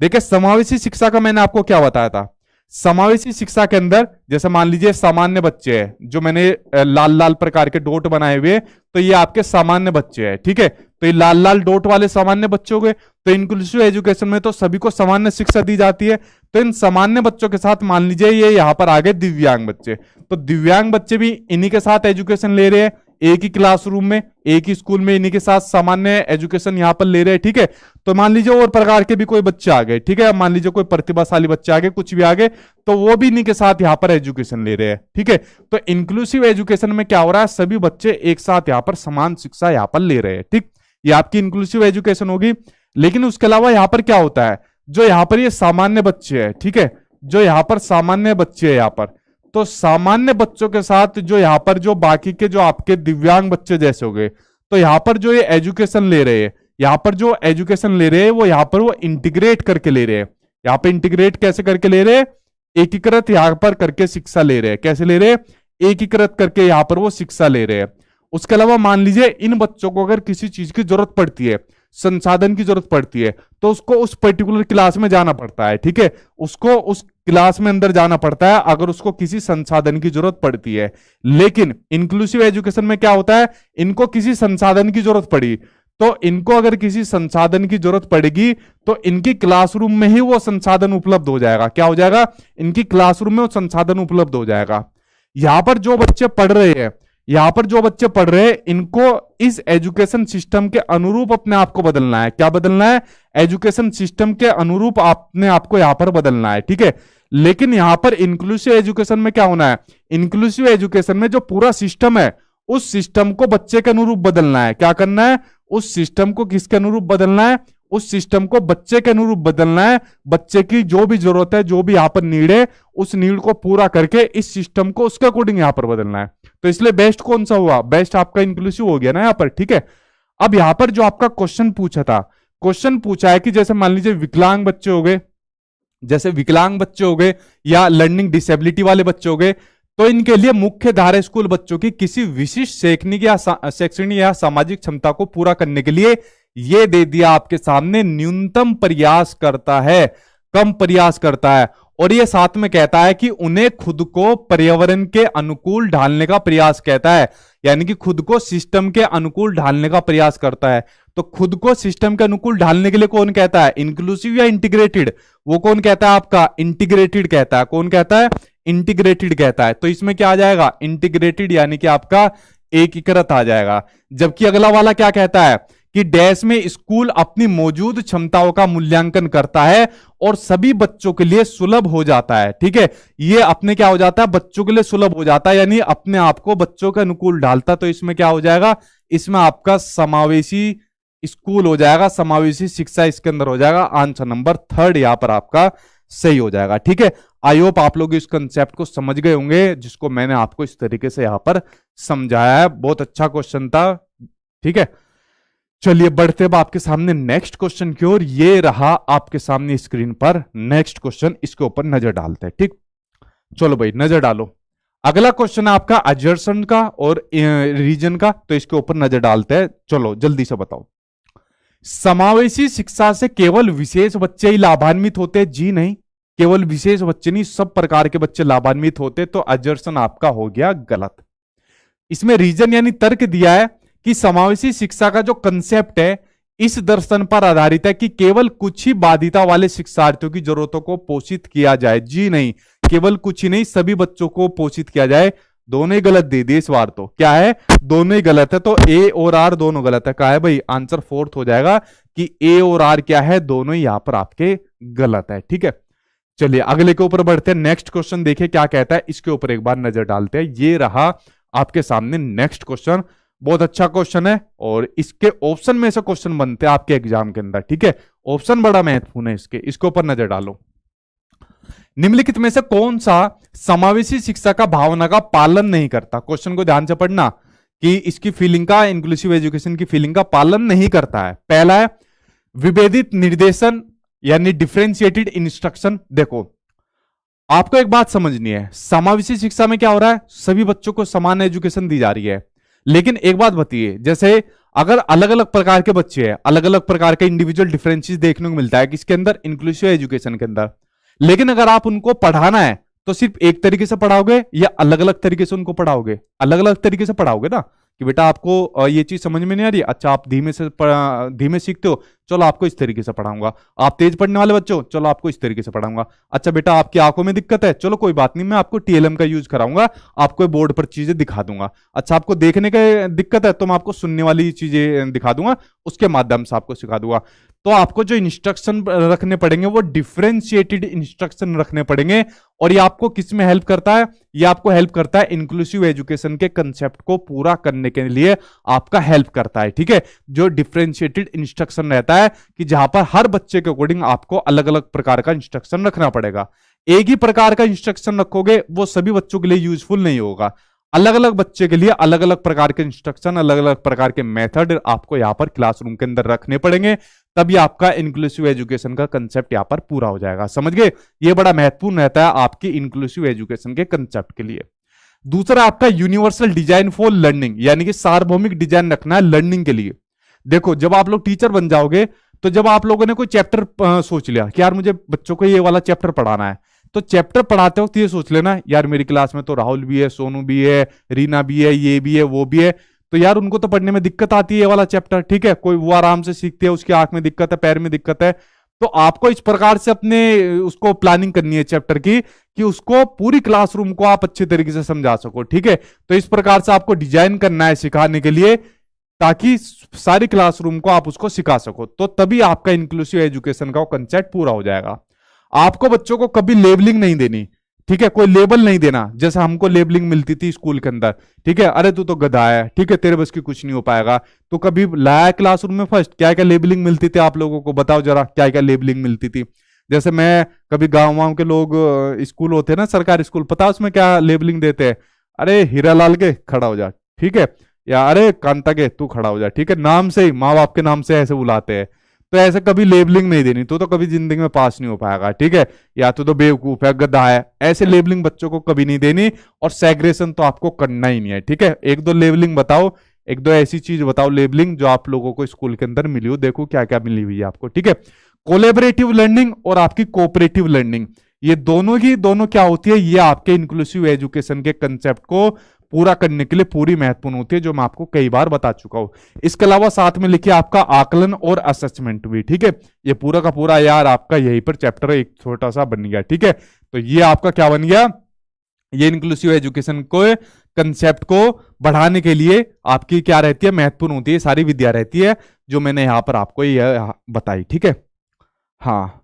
देखिए समावेशी शिक्षा का मैंने आपको क्या बताया था, समावेशी शिक्षा के अंदर जैसे मान लीजिए सामान्य बच्चे हैं, जो मैंने लाल लाल प्रकार के डॉट बनाए हुए, तो ये आपके सामान्य बच्चे हैं। ठीक है, तो ये लाल लाल डॉट वाले सामान्य बच्चे हो गए। तो इंक्लूसिव एजुकेशन में तो सभी को सामान्य शिक्षा दी जाती है, तो इन सामान्य बच्चों के साथ मान लीजिए ये यहाँ पर आ गए दिव्यांग बच्चे, तो दिव्यांग बच्चे भी इन्हीं के साथ एजुकेशन ले रहे हैं, एक ही क्लासरूम में एक ही स्कूल में इन्हीं के साथ सामान्य एजुकेशन यहाँ पर ले रहे हैं। ठीक है, तो मान लीजिए और प्रकार के भी कोई बच्चे आ गए, ठीक है, मान लीजिए कोई प्रतिभाशाली बच्चे आ गए, कुछ भी आ गए, तो वो भी इन्हीं के साथ यहाँ पर एजुकेशन ले रहे हैं। ठीक है, तो इंक्लूसिव एजुकेशन में क्या हो रहा है, सभी बच्चे एक साथ यहाँ पर समान शिक्षा यहाँ पर ले रहे हैं। ठीक, ये आपकी इंक्लूसिव एजुकेशन होगी। लेकिन उसके अलावा यहाँ पर क्या होता है, जो यहाँ पर ये सामान्य बच्चे हैं, ठीक है, जो यहाँ पर सामान्य बच्चे हैं यहाँ पर, तो सामान्य बच्चों के साथ जो यहाँ पर जो बाकी के जो आपके दिव्यांग बच्चे जैसे हो गए, तो यहाँ पर जो ये एजुकेशन ले रहे हैं, यहाँ पर जो एजुकेशन ले रहे हैं वो यहाँ पर वो इंटीग्रेट करके ले रहे हैं। यहाँ पे इंटीग्रेट कैसे करके ले रहे हैं, एकीकृत यहाँ पर करके शिक्षा ले रहे हैं। कैसे ले रहे हैं, एकीकृत करके यहाँ पर वो शिक्षा ले रहे हैं। उसके अलावा मान लीजिए इन बच्चों को अगर किसी चीज की जरूरत पड़ती है, संसाधन की जरूरत पड़ती है, तो उसको उस पर्टिकुलर क्लास में जाना पड़ता है। ठीक है, उसको उस क्लास में अंदर जाना पड़ता है अगर उसको किसी संसाधन की जरूरत पड़ती है। लेकिन इंक्लूसिव एजुकेशन में क्या होता है, इनको किसी संसाधन की जरूरत पड़ी, तो इनको अगर किसी संसाधन की जरूरत पड़ेगी तो इनकी क्लासरूम में ही वो संसाधन उपलब्ध हो जाएगा। क्या हो जाएगा, इनकी क्लासरूम में वो संसाधन उपलब्ध हो जाएगा। यहां पर जो बच्चे पढ़ रहे हैं, यहां पर जो बच्चे पढ़ रहे हैं, इनको इस एजुकेशन सिस्टम के अनुरूप अपने आप को बदलना है। क्या बदलना है, एजुकेशन सिस्टम के अनुरूप अपने आप को यहां पर बदलना है। ठीक है, लेकिन यहां पर इंक्लूसिव एजुकेशन में क्या होना है, इंक्लूसिव एजुकेशन में जो पूरा सिस्टम है उस सिस्टम को बच्चे के अनुरूप बदलना है। क्या करना है, उस सिस्टम को किसके अनुरूप बदलना है, उस सिस्टम को बच्चे के अनुरूप बदलना है। बच्चे की जो भी जरूरत है, जो भी यहाँ पर नीड है, उस नीड को पूरा करके इस सिस्टम को उसके अकॉर्डिंग यहाँ पर बदलना है। तो इसलिए बेस्ट कौन सा हुआ, बेस्ट आपका इंक्लूसिव हो गया ना यहाँ पर। ठीक है, अब यहाँ पर जो आपका क्वेश्चन पूछा था, क्वेश्चन पूछा है कि जैसे मान लीजिए विकलांग बच्चे हो गए, जैसे विकलांग बच्चे हो गए या लर्निंग डिसेबिलिटी वाले बच्चे हो गए, तो इनके लिए मुख्य धारा स्कूल बच्चों की किसी विशिष्ट शैक्षणिक या सामाजिक क्षमता को पूरा करने के लिए ये दे दिया आपके सामने, न्यूनतम प्रयास करता है, कम प्रयास करता है, और ये साथ में कहता है कि उन्हें खुद को पर्यावरण के अनुकूल ढालने का प्रयास कहता है, यानी कि खुद को सिस्टम के अनुकूल ढालने का प्रयास करता है। तो खुद को सिस्टम के अनुकूल ढालने के लिए कौन कहता है, इंक्लूसिव या इंटीग्रेटेड, वो कौन कहता है आपका, इंटीग्रेटेड कहता है। कौन कहता है, इंटीग्रेटेड कहता है। तो इसमें क्या आ जाएगा, इंटीग्रेटेड यानी कि आपका एकीकृत आ जाएगा। जबकि अगला वाला क्या कहता है कि डैश में स्कूल अपनी मौजूद क्षमताओं का मूल्यांकन करता है और सभी बच्चों के लिए सुलभ हो जाता है। ठीक है, ये अपने क्या हो जाता है, बच्चों के लिए सुलभ हो जाता है, यानी अपने आप को बच्चों के अनुकूल ढालता। तो इसमें क्या हो जाएगा, इसमें आपका समावेशी स्कूल हो जाएगा, समावेशी शिक्षा इसके अंदर हो जाएगा। आंसर नंबर 3 यहां पर आपका सही हो जाएगा। ठीक है, आई होप आप लोग इस कंसेप्ट को समझ गए होंगे, जिसको मैंने आपको इस तरीके से यहां पर समझाया है। बहुत अच्छा क्वेश्चन था। ठीक है, चलिए बढ़ते अब आपके सामने नेक्स्ट क्वेश्चन की ओर। ये रहा आपके सामने स्क्रीन पर नेक्स्ट क्वेश्चन, इसके ऊपर नजर डालते हैं। ठीक, चलो भाई नजर डालो। अगला क्वेश्चन है आपका अजर्सन का और रीजन का, तो इसके ऊपर नजर डालते हैं। चलो जल्दी से बताओ। समावेशी शिक्षा से केवल विशेष बच्चे ही लाभान्वित होते हैं? जी नहीं, केवल विशेष बच्चे नहीं, सब प्रकार के बच्चे लाभान्वित होते। तो अजर्सन आपका हो गया गलत। इसमें रीजन यानी तर्क दिया है कि समावेशी शिक्षा का जो कंसेप्ट है इस दर्शन पर आधारित है कि केवल कुछ ही बाधिता वाले शिक्षार्थियों की जरूरतों को पोषित किया जाए। जी नहीं, केवल कुछ ही नहीं, सभी बच्चों को पोषित किया जाए। दोनों ही गलत दे दिए इस बार तो। क्या है? दोनों ही गलत है। तो ए और आर दोनों गलत है। कहा है भाई? आंसर फोर्थ हो जाएगा कि ए और आर क्या है, दोनों ही यहां पर आपके गलत है। ठीक है, चलिए अगले के ऊपर बढ़ते हैं। नेक्स्ट क्वेश्चन देखिए क्या कहता है, इसके ऊपर एक बार नजर डालते हैं। ये रहा आपके सामने नेक्स्ट क्वेश्चन। बहुत अच्छा क्वेश्चन है और इसके ऑप्शन में से क्वेश्चन बनते हैं आपके एग्जाम के अंदर। ठीक है, ऑप्शन बड़ा महत्वपूर्ण है इसके ऊपर नजर डालो। निम्नलिखित में से कौन सा समावेशी शिक्षा का भावना का पालन नहीं करता? क्वेश्चन को ध्यान से पढ़ना कि इसकी फीलिंग का, इंक्लूसिव एजुकेशन की फीलिंग का पालन नहीं करता है। पहला है विभेदित निर्देशन यानी डिफरेंशिएटेड इंस्ट्रक्शन। देखो आपको एक बात समझनी है, समावेशी शिक्षा में क्या हो रहा है, सभी बच्चों को समान एजुकेशन दी जा रही है। लेकिन एक बात बताइए, जैसे अगर अलग अलग प्रकार के बच्चे हैं, अलग अलग प्रकार के इंडिविजुअल डिफरेंसेस देखने को मिलता है किसके अंदर, इंक्लूसिव एजुकेशन के अंदर। लेकिन अगर आप उनको पढ़ाना है तो सिर्फ एक तरीके से पढ़ाओगे या अलग अलग तरीके से उनको पढ़ाओगे? अलग अलग तरीके से पढ़ाओगे ना, कि बेटा आपको ये चीज समझ में नहीं आ रही, अच्छा आप धीमे सीखते हो, चलो आपको इस तरीके से पढ़ाऊंगा। आप तेज पढ़ने वाले बच्चों, चलो आपको इस तरीके से पढ़ाऊंगा। अच्छा बेटा आपकी आंखों में दिक्कत है, चलो कोई बात नहीं, मैं आपको टीएलएम का यूज कराऊंगा, आपको बोर्ड पर चीजें दिखा दूंगा। अच्छा आपको देखने की दिक्कत है तो मैं आपको सुनने वाली चीजें दिखा दूंगा, उसके माध्यम से आपको सिखा दूंगा। तो आपको जो इंस्ट्रक्शन रखने पड़ेंगे वो डिफरेंशिएटेड इंस्ट्रक्शन रखने पड़ेंगे। और ये आपको किस में हेल्प करता है? ये आपको हेल्प करता है इंक्लूसिव एजुकेशन के कंसेप्ट को पूरा करने के लिए आपका हेल्प करता है। ठीक है, जो डिफरेंशिएटेड इंस्ट्रक्शन रहता है कि जहां पर हर बच्चे के अकॉर्डिंग आपको अलग अलग प्रकार का इंस्ट्रक्शन रखना पड़ेगा। एक ही प्रकार का इंस्ट्रक्शन रखोगे वो सभी बच्चों के लिए यूजफुल नहीं होगा। अलग अलग बच्चे के लिए अलग अलग प्रकार के इंस्ट्रक्शन, अलग अलग प्रकार के मेथड आपको यहां पर क्लासरूम के अंदर रखने पड़ेंगे, तभी आपका इंक्लूसिव एजुकेशन का कंसेप्ट यहां पर पूरा हो जाएगा। समझ गए? ये बड़ा महत्वपूर्ण रहता है आपकी इंक्लूसिव एजुकेशन के कंसेप्ट के लिए। दूसरा आपका यूनिवर्सल डिजाइन फॉर लर्निंग, यानी कि सार्वभौमिक डिजाइन रखना है लर्निंग के लिए। देखो जब आप लोग टीचर बन जाओगे तो जब आप लोगों ने कोई चैप्टर सोच लिया कि यार मुझे बच्चों को ये वाला चैप्टर पढ़ाना है, तो चैप्टर पढ़ाते वक्त ये सोच लेना यार मेरी क्लास में तो राहुल भी है, सोनू भी है, रीना भी है, ये भी है, वो भी है, तो यार उनको तो पढ़ने में दिक्कत आती है ये वाला चैप्टर। ठीक है, कोई वो आराम से सीखते हैं, उसकी आंख में दिक्कत है, पैर में दिक्कत है। तो आपको इस प्रकार से अपने उसको प्लानिंग करनी है चैप्टर की कि उसको पूरी क्लासरूम को आप अच्छे तरीके से समझा सको। ठीक है, तो इस प्रकार से आपको डिजाइन करना है सिखाने के लिए, ताकि सारी क्लासरूम को आप उसको सिखा सको। तो तभी आपका इंक्लूसिव एजुकेशन का कंसेप्ट पूरा हो जाएगा। आपको बच्चों को कभी लेबलिंग नहीं देनी। ठीक है, कोई लेबल नहीं देना, जैसे हमको लेबलिंग मिलती थी स्कूल के अंदर। ठीक है, अरे तू तो गधा है, ठीक है तेरे बस की कुछ नहीं हो पाएगा। तो कभी लाया क्लासरूम में फर्स्ट, क्या क्या लेबलिंग मिलती थी आप लोगों को बताओ जरा, क्या क्या लेबलिंग मिलती थी? जैसे मैं कभी गाँव के लोग स्कूल होते हैं ना, सरकारी स्कूल, पता उसमें क्या लेबलिंग देते हैं? अरे हीरालाल के खड़ा हो जा, ठीक है, या अरे कांता के तू खड़ा हो जा। ठीक है, नाम से ही, माँ बाप के नाम से ऐसे बुलाते हैं। तो ऐसे कभी लेबलिंग नहीं देनी, तो कभी जिंदगी में पास नहीं हो पाएगा। ठीक है, या तो बेवकूफ है, गधा है, ऐसे लेबलिंग बच्चों को कभी नहीं देनी। और सेग्रेशन तो आपको करना ही नहीं है। ठीक है, एक दो लेबलिंग बताओ, एक दो ऐसी चीज बताओ लेबलिंग जो आप लोगों को स्कूल के अंदर मिली हो, देखो क्या क्या मिली हुई है आपको। ठीक है, कोलेबरेटिव लर्निंग और आपकी कोऑपरेटिव लर्निंग, ये दोनों क्या होती है, ये आपके इंक्लूसिव एजुकेशन के कंसेप्ट को पूरा करने के लिए पूरी महत्वपूर्ण होती है, जो मैं आपको कई बार बता चुका हूं। इसके अलावा साथ में लिखिए आपका आकलन और असेसमेंट भी। ठीक है, ये पूरा का पूरा यार आपका यहीं पर चैप्टर एक छोटा सा बन गया। ठीक है, तो ये आपका क्या बन गया, ये इंक्लूसिव एजुकेशन को कंसेप्ट को बढ़ाने के लिए आपकी क्या रहती है, महत्वपूर्ण होती है, सारी विद्या रहती है जो मैंने यहां पर आपको ये बताई। ठीक है, हाँ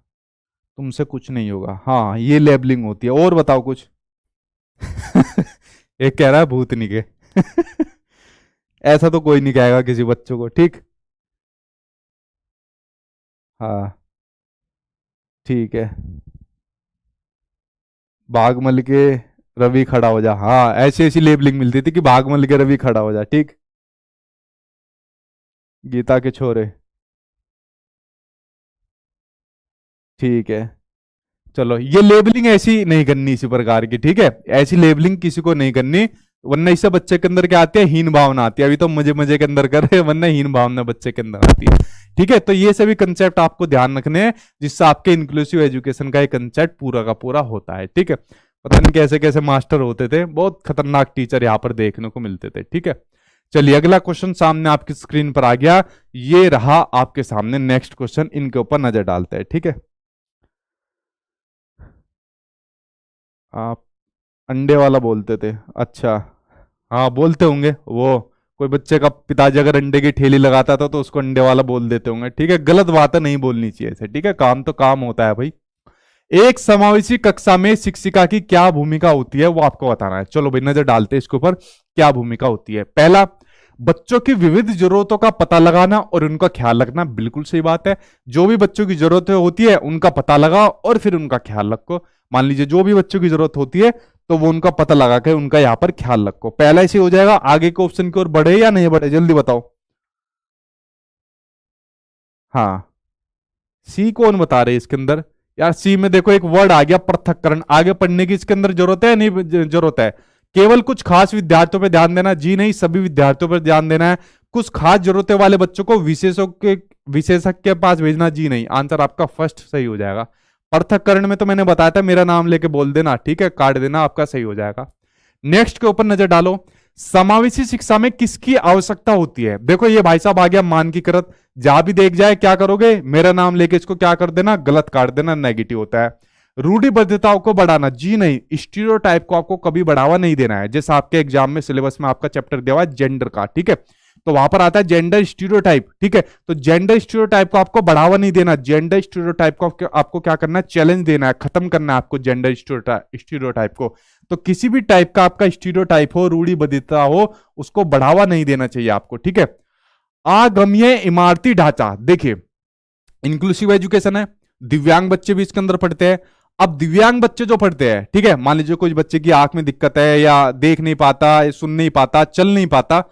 तुमसे कुछ नहीं होगा, हाँ ये लेबलिंग होती है। और बताओ कुछ। एक कह रहा है भूतनी के। ऐसा तो कोई नहीं कहेगा किसी बच्चों को। ठीक, हाँ ठीक है। भागमल के रवि खड़ा हो जा, हाँ ऐसी ऐसी लेबलिंग मिलती थी कि भागमल के रवि खड़ा हो जा, ठीक। गीता के छोरे, ठीक है। चलो ये लेबलिंग ऐसी नहीं करनी इसी प्रकार की, ठीक है, ऐसी लेबलिंग किसी को नहीं करनी, वरना इससे बच्चे के अंदर क्या आती है, हीन भावना आती है। अभी तो मजे मजे के अंदर कर रहे हैं, वरना हीन भावना बच्चे के अंदर आती है, ठीक है। तो ये सभी कंसेप्ट आपको ध्यान रखने हैं, जिससे आपके इंक्लूसिव एजुकेशन का एक कंसेप्ट पूरा का पूरा होता है, ठीक है। पता नहीं कैसे कैसे मास्टर होते थे, बहुत खतरनाक टीचर यहाँ पर देखने को मिलते थे, ठीक है। चलिए अगला क्वेश्चन सामने आपकी स्क्रीन पर आ गया, ये रहा आपके सामने नेक्स्ट क्वेश्चन, इनके ऊपर नजर डालते हैं, ठीक है। आप अंडे वाला बोलते थे, अच्छा। हाँ बोलते होंगे वो, कोई बच्चे का पिताजी अगर अंडे की ठेली लगाता था तो उसको अंडे वाला बोल देते होंगे, ठीक है। गलत बात है, नहीं बोलनी चाहिए ऐसे, ठीक है। काम तो काम होता है भाई। एक समावेशी कक्षा में शिक्षिका की क्या भूमिका होती है वो आपको बताना है। चलो भाई नजर डालते हैं इसके ऊपर, क्या भूमिका होती है। पहला, बच्चों की विविध जरूरतों का पता लगाना और उनका ख्याल रखना, बिल्कुल सही बात है। जो भी बच्चों की जरूरतें होती है उनका पता लगाओ और फिर उनका ख्याल रखो। मान लीजिए जो भी बच्चों की जरूरत होती है तो वो उनका पता लगा के उनका यहां पर ख्याल रखो। पहला ऐसे हो जाएगा, आगे के ऑप्शन की ओर बढ़े या नहीं बढ़े, जल्दी बताओ। हाँ, सी कौन बता रहे इसके अंदर, यार सी में देखो एक वर्ड आ गया पृथक्करण, आगे पढ़ने की इसके अंदर जरूरत है नहीं जरूरत है। केवल कुछ खास विद्यार्थियों पर ध्यान देना, जी नहीं, सभी विद्यार्थियों पर ध्यान देना है। कुछ खास जरूरतें वाले बच्चों को विशेषज्ञ के पास भेजना, जी नहीं। आंसर आपका फर्स्ट सही हो जाएगा। पृथक्करण में तो मैंने बताया था, मेरा नाम लेके बोल देना, ठीक है, काट देना, आपका सही हो जाएगा। नेक्स्ट के ऊपर नजर डालो, समावेशी शिक्षा में किसकी आवश्यकता होती है। देखो ये भाई साहब आ गया मानकीकृत, जहां भी देख जाए क्या करोगे, मेरा नाम लेके इसको क्या कर देना, गलत काट देना, नेगेटिव होता है। रूढ़िबद्धताओं को बढ़ाना, जी नहीं, स्टीरियोटाइप को आपको कभी बढ़ावा नहीं देना है। जैसे आपके एग्जाम में सिलेबस में आपका चैप्टर दिया हुआ है जेंडर का, ठीक है, तो वहां पर आता है जेंडर स्टीरियोटाइप, ठीक है। तो जेंडर स्टीरियोटाइप को आपको बढ़ावा नहीं देना, जेंडर स्टीरियोटाइप को आपको क्या करना है, चैलेंज देना है, खत्म करना है आपको जेंडर स्टीरियोटाइप को। तो किसी भी टाइप का आपका स्टीरियोटाइप हो, रूढ़िबद्धता हो, उसको बढ़ावा नहीं देना चाहिए आपको, ठीक है। आगम्य इमारती ढांचा, देखिए इंक्लूसिव एजुकेशन है, दिव्यांग बच्चे भी इसके अंदर पढ़ते हैं। अब दिव्यांग बच्चे जो पढ़ते हैं, ठीक है, मान लीजिए कुछ बच्चे की आंख में दिक्कत है, या देख नहीं पाता, सुन नहीं पाता, चल नहीं पाता,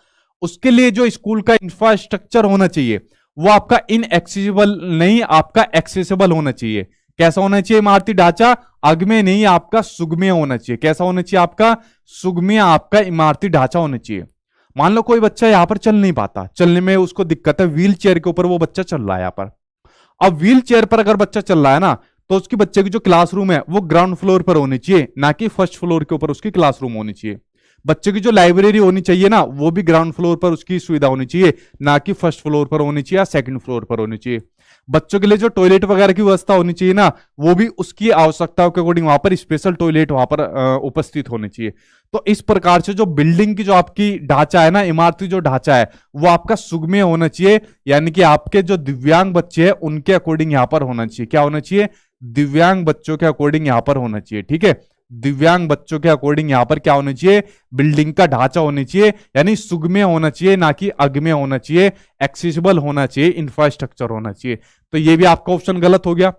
उसके लिए जो स्कूल का इंफ्रास्ट्रक्चर होना चाहिए वो आपका इनएक्सेसिबल नहीं, आपका एक्सेसिबल होना चाहिए। कैसा होना चाहिए इमारती ढांचा, अगम्य नहीं, आपका सुगम्य होना चाहिए। कैसा होना चाहिए, आपका सुगम्य, आपका इमारती ढांचा होना चाहिए। मान लो कोई बच्चा यहां पर चल नहीं पाता, चलने में उसको दिक्कत है, व्हील चेयर के ऊपर वो बच्चा चल रहा है यहां पर। अब व्हील चेयर पर अगर बच्चा चल रहा है ना, तो उसकी बच्चे की जो क्लासरूम है वो ग्राउंड फ्लोर पर होनी चाहिए, ना कि फर्स्ट फ्लोर के ऊपर उसकी क्लासरूम होनी चाहिए। बच्चे की जो लाइब्रेरी होनी चाहिए ना, वो भी ग्राउंड फ्लोर पर उसकी सुविधा होनी चाहिए, ना कि फर्स्ट फ्लोर पर होनी चाहिए या सेकंड फ्लोर पर होनी चाहिए। बच्चों के लिए जो टॉयलेट वगैरह की व्यवस्था होनी चाहिए ना, वो भी उसकी आवश्यकताओं के अकॉर्डिंग वहां पर स्पेशल टॉयलेट वहां पर उपस्थित होने चाहिए। तो इस प्रकार से जो बिल्डिंग की जो आपकी ढांचा है ना, इमारती जो ढांचा है, वो आपका सुगम्य होना चाहिए, यानी कि आपके जो दिव्यांग बच्चे हैं उनके अकॉर्डिंग यहां पर होना चाहिए। क्या होना चाहिए, दिव्यांग बच्चों के अकॉर्डिंग यहां पर होना चाहिए, ठीक है। दिव्यांग बच्चों के अकॉर्डिंग यहां पर क्या होना चाहिए, बिल्डिंग का ढांचा होना चाहिए, यानी सुगम्य होना चाहिए, ना कि अगम्य होना चाहिए, एक्सेसिबल होना चाहिए, इंफ्रास्ट्रक्चर होना चाहिए। तो ये भी आपका ऑप्शन गलत हो गया।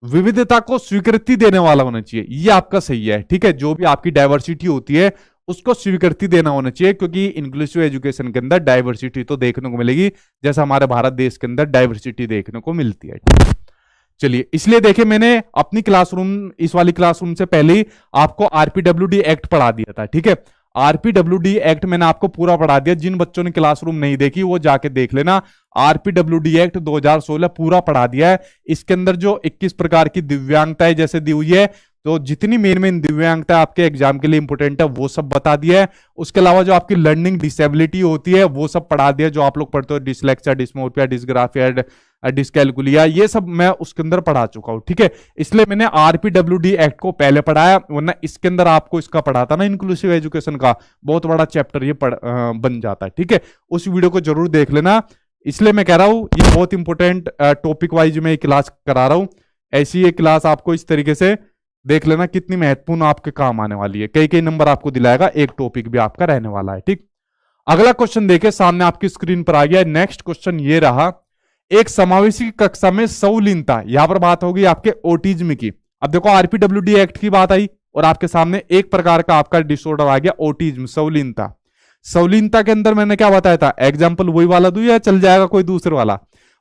विविधता को स्वीकृति देने वाला होना चाहिए, ये आपका सही है, ठीक है। जो भी आपकी डाइवर्सिटी होती है उसको स्वीकृति देना होना चाहिए, क्योंकि इंक्लूसिव एजुकेशन के अंदर डाइवर्सिटी तो देखने को मिलेगी, जैसा हमारे भारत देश के अंदर डाइवर्सिटी देखने को मिलती है। चलिए, इसलिए देखिए मैंने अपनी क्लासरूम, इस वाली क्लासरूम से पहले ही आपको आरपीडब्ल्यूडी एक्ट पढ़ा दिया था, ठीक है। आरपीडब्ल्यूडी एक्ट मैंने आपको पूरा पढ़ा दिया, जिन बच्चों ने क्लासरूम नहीं देखी वो जाके देख लेना। आरपीडब्ल्यूडी एक्ट 2016 पूरा पढ़ा दिया है। इसके अंदर जो 21 प्रकार की दिव्यांगताएं जैसे दी हुई है, तो जितनी मेन मेन दिव्यांगता आपके एग्जाम के लिए इंपोर्टेंट है वो सब बता दिया है। उसके अलावा जो आपकी लर्निंग डिसेबिलिटी होती है वो सब पढ़ा दिया, जो आप लोग पढ़ते हो, डिसलेक्सिया, डिस्मोर्फिया, डिसग्राफिया, डिसकैलकुलिया, ये सब मैं उसके अंदर पढ़ा चुका हूं, ठीक है। इसलिए मैंने आरपीडब्ल्यूडी एक्ट को पहले पढ़ाया, वरना इसके अंदर आपको इसका पढ़ाता ना, इंक्लूसिव एजुकेशन का बहुत बड़ा चैप्टर ये बन जाता है, ठीक है। उस वीडियो को जरूर देख लेना। इसलिए मैं कह रहा हूं ये बहुत इंपॉर्टेंट टॉपिक वाइज में क्लास करा रहा हूं। ऐसी ये क्लास आपको इस तरीके से देख लेना, कितनी महत्वपूर्ण आपके काम आने वाली है। कई कई नंबर आपको दिलाएगा, एक टॉपिक भी आपका रहने वाला है, ठीक। अगला क्वेश्चन देखे, सामने आपकी स्क्रीन पर आ गया। नेक्स्ट क्वेश्चन ये रहा, एक समावेशी कक्षा में संलीनता, यहां पर बात होगी आपके ऑटिज्म की। अब देखो आरपीडब्ल्यूडी एक्ट की बात आई, और आपके सामने एक प्रकार का आपका डिसऑर्डर आ गया ऑटिज्म, सवलीनता। सवलीनता के अंदर मैंने क्या बताया था, एग्जाम्पल वही वाला दूं या चल जाएगा कोई दूसरे वाला?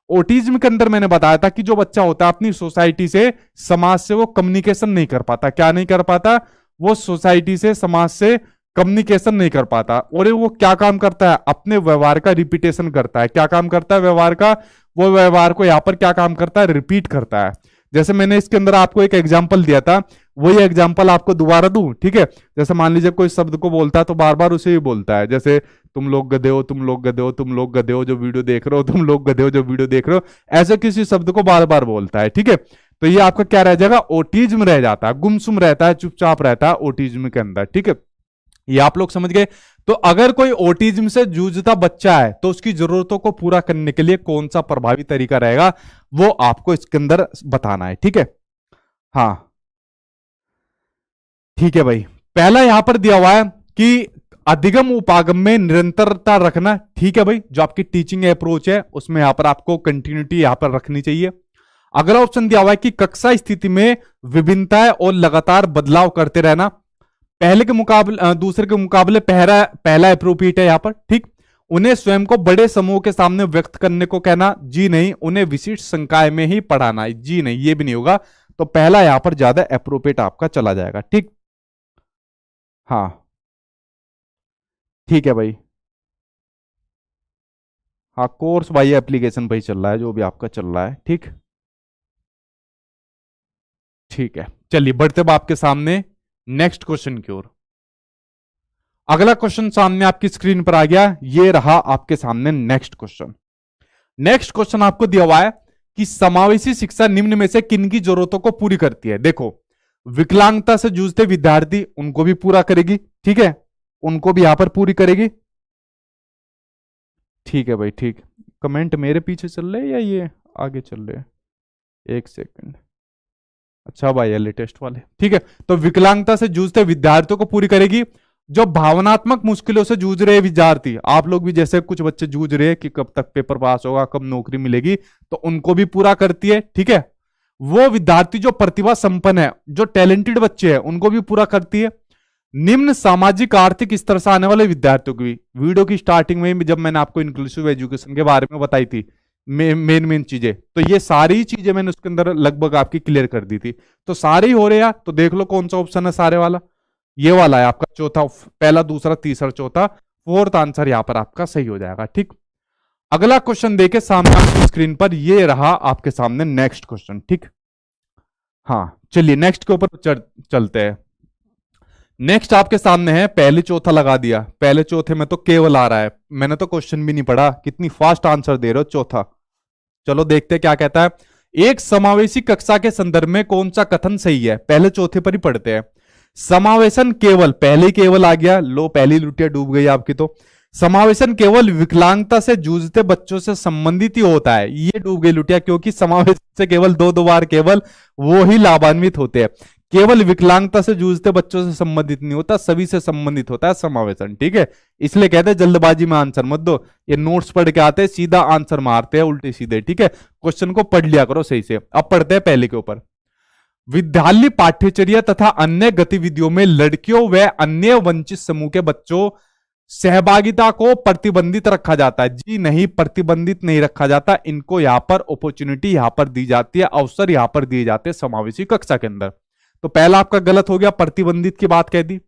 ऑटिज्म के अंदर मैंने बताया था कि जो बच्चा होता है अपनी सोसाइटी से, समाज से वो कम्युनिकेशन नहीं कर पाता। क्या नहीं कर पाता? वो सोसाइटी से, समाज से कम्युनिकेशन नहीं कर पाता। और वो क्या काम करता है? अपने व्यवहार का रिपीटेशन करता है। क्या काम करता है व्यवहार का? वो व्यवहार को यहां पर क्या काम करता है? रिपीट करता है। जैसे मैंने इसके अंदर आपको एक एग्जाम्पल दिया था, वही एग्जाम्पल आपको दोबारा दूं, ठीक है? जैसे मान लीजिए कोई शब्द को बोलता है तो बार बार उसे ही बोलता है, जैसे तुम लोग गधे हो, तुम लोग गधे हो, तुम लोग गधे हो जो वीडियो देख रहे हो, तुम लोग गधे हो जो वीडियो देख रहे हो, ऐसे किसी शब्द को बार बार बोलता है, ठीक है? तो ये आपका क्या रह जाएगा? ऑटिज्म रह जाता है, गुमसुम रहता है, चुपचाप रहता है ऑटिज्म के अंदर, ठीक है? ये आप लोग समझ गए। तो अगर कोई ऑटिज्म से जूझता बच्चा है तो उसकी जरूरतों को पूरा करने के लिए कौन सा प्रभावी तरीका रहेगा, वो आपको इसके अंदर बताना है, ठीक है? हाँ ठीक है भाई। पहला यहां पर दिया हुआ है कि अधिगम उपागम में निरंतरता रखना, ठीक है भाई? जो आपकी टीचिंग अप्रोच है उसमें यहां पर आपको कंटिन्यूटी यहां पर रखनी चाहिए। अगला ऑप्शन दिया हुआ है कि कक्षा स्थिति में विभिन्नताएं और लगातार बदलाव करते रहना। पहले के मुकाबले दूसरे के मुकाबले पहला अप्रोप्रिएट है यहां पर, ठीक? उन्हें स्वयं को बड़े समूह के सामने व्यक्त करने को कहना, जी नहीं। उन्हें विशिष्ट संकाय में ही पढ़ाना, जी नहीं, ये भी नहीं होगा। तो पहला यहां पर ज्यादा अप्रोप्रिएट आपका चला जाएगा, ठीक? हाँ ठीक है भाई। हाँ, कोर्स बाई एप्लीकेशन भाई चल रहा है, जो भी आपका चल रहा है, ठीक? ठीक है, चलिए बढ़ते अब आपके सामने नेक्स्ट क्वेश्चन की ओर। अगला क्वेश्चन सामने आपकी स्क्रीन पर आ गया, ये रहा आपके सामने नेक्स्ट क्वेश्चन। नेक्स्ट क्वेश्चन आपको दिया हुआ है कि समावेशी शिक्षा निम्न में से किन की जरूरतों को पूरी करती है? देखो, विकलांगता से जूझते विद्यार्थी, उनको भी पूरा करेगी, ठीक है? उनको भी यहां पर पूरी करेगी, ठीक है भाई, ठीक। कमेंट मेरे पीछे चल रहे हैं या ये आगे चल रहे हैं? एक सेकंड। अच्छा भाई, ये लेटेस्ट वाले, ठीक है। तो विकलांगता से जूझते विद्यार्थियों को पूरी करेगी। जो भावनात्मक मुश्किलों से जूझ रहे विद्यार्थी, आप लोग भी जैसे कुछ बच्चे जूझ रहे हैं कि कब तक पेपर पास होगा, कब नौकरी मिलेगी, तो उनको भी पूरा करती है, ठीक है। वो विद्यार्थी जो प्रतिभा संपन्न है, जो टैलेंटेड बच्चे हैं, उनको भी पूरा करती है। निम्न सामाजिक आर्थिक स्तर से आने वाले विद्यार्थियों की भी, वीडियो की स्टार्टिंग में जब मैंने आपको इंक्लूसिव एजुकेशन के बारे में बताई थी, मेन चीजें, तो ये सारी चीजें मैंने उसके अंदर लगभग आपकी क्लियर कर दी थी। तो सारे ही हो रहे हैं, तो देख लो कौन सा ऑप्शन है सारे वाला, ये वाला है आपका चौथा, पहला, दूसरा, तीसरा, चौथा, फोर्थ आंसर यहां पर आपका सही हो जाएगा, ठीक। अगला क्वेश्चन देखे सामने आपकी स्क्रीन पर, ये रहा आपके सामने नेक्स्ट क्वेश्चन, ठीक। हाँ चलिए नेक्स्ट के ऊपर चलते हैं। नेक्स्ट आपके सामने है, पहले चौथा लगा दिया, पहले चौथे में तो केवल आ रहा है, मैंने तो क्वेश्चन भी नहीं पढ़ा, कितनी फास्ट आंसर दे रहे हो, चौथा। चलो देखते हैं क्या कहता है। एक समावेशी कक्षा के संदर्भ में कौन सा कथन सही है? पहले चौथे पर ही पढ़ते हैं। समावेशन केवल, पहले केवल आ गया, लो पहली लुटिया डूब गई आपकी। तो समावेशन केवल विकलांगता से जूझते बच्चों से संबंधित ही होता है, ये डूब गई लुटिया, क्योंकि समावेशन से केवल दो बार केवल वो ही लाभान्वित होते हैं। केवल विकलांगता से जूझते बच्चों से संबंधित नहीं होता, सभी से संबंधित होता है समावेशन, ठीक है। इसलिए कहते हैं जल्दबाजी में आंसर मत दो, ये नोट्स पढ़ के आते हैं सीधा आंसर मारते हैं उल्टे सीधे, ठीक है। क्वेश्चन को पढ़ लिया करो सही से। अब पढ़ते हैं पहले के ऊपर। विद्यालय पाठ्यचर्या तथा अन्य गतिविधियों में लड़कियों व अन्य वंचित समूह के बच्चों सहभागिता को प्रतिबंधित रखा जाता है, जी नहीं, प्रतिबंधित नहीं रखा जाता। इनको यहां पर अपॉर्चुनिटी यहां पर दी जाती है, अवसर यहां पर दिए जाते हैं समावेशी कक्षा के अंदर। तो पहला आपका गलत हो गया, प्रतिबंधित की बात कह दी।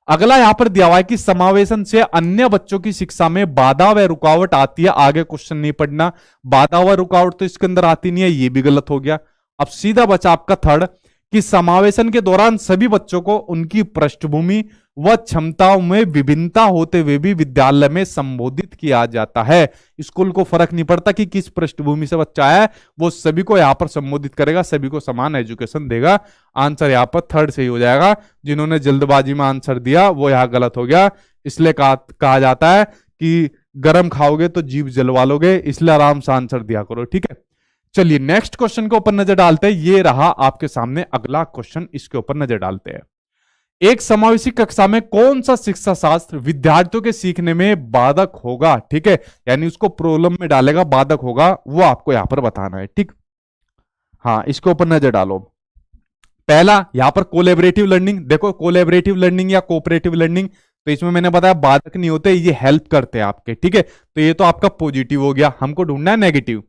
अगला यहां पर दिया हुआ है कि समावेशन से अन्य बच्चों की शिक्षा में बाधा व रुकावट आती है, आगे क्वेश्चन नहीं पढ़ना, बाधा व रुकावट तो इसके अंदर आती नहीं है, ये भी गलत हो गया। अब सीधा बचा आपका थर्ड, कि समावेशन के दौरान सभी बच्चों को उनकी पृष्ठभूमि व क्षमताओं में विभिन्नता होते हुए भी विद्यालय में संबोधित किया जाता है। स्कूल को फर्क नहीं पड़ता कि किस पृष्ठभूमि से बच्चा है, वो सभी को यहां पर संबोधित करेगा, सभी को समान एजुकेशन देगा। आंसर यहां पर थर्ड सही हो जाएगा। जिन्होंने जल्दबाजी में आंसर दिया वो यहां गलत हो गया। इसलिए कहा जाता है कि गर्म खाओगे तो जीभ जलवा लोगे, इसलिए आराम से आंसर दिया करो, ठीक है। चलिए नेक्स्ट क्वेश्चन के ऊपर नजर डालते हैं, ये रहा आपके सामने अगला क्वेश्चन, इसके ऊपर नजर डालते हैं। एक समावेशी कक्षा में कौन सा शिक्षा शास्त्र विद्यार्थियों के सीखने में बाधक होगा, ठीक है, यानी उसको प्रॉब्लम में डालेगा, बाधक होगा, वो आपको यहां पर बताना है, ठीक। हाँ इसके ऊपर नजर डालो। पहला यहां पर कोलैबोरेटिव लर्निंग, देखो कोलैबोरेटिव लर्निंग या कोऑपरेटिव लर्निंग, तो इसमें मैंने बताया बाधक नहीं होते, ये हेल्प करते हैं आपके, ठीक है। तो ये तो आपका पॉजिटिव हो गया, हमको ढूंढना है नेगेटिव।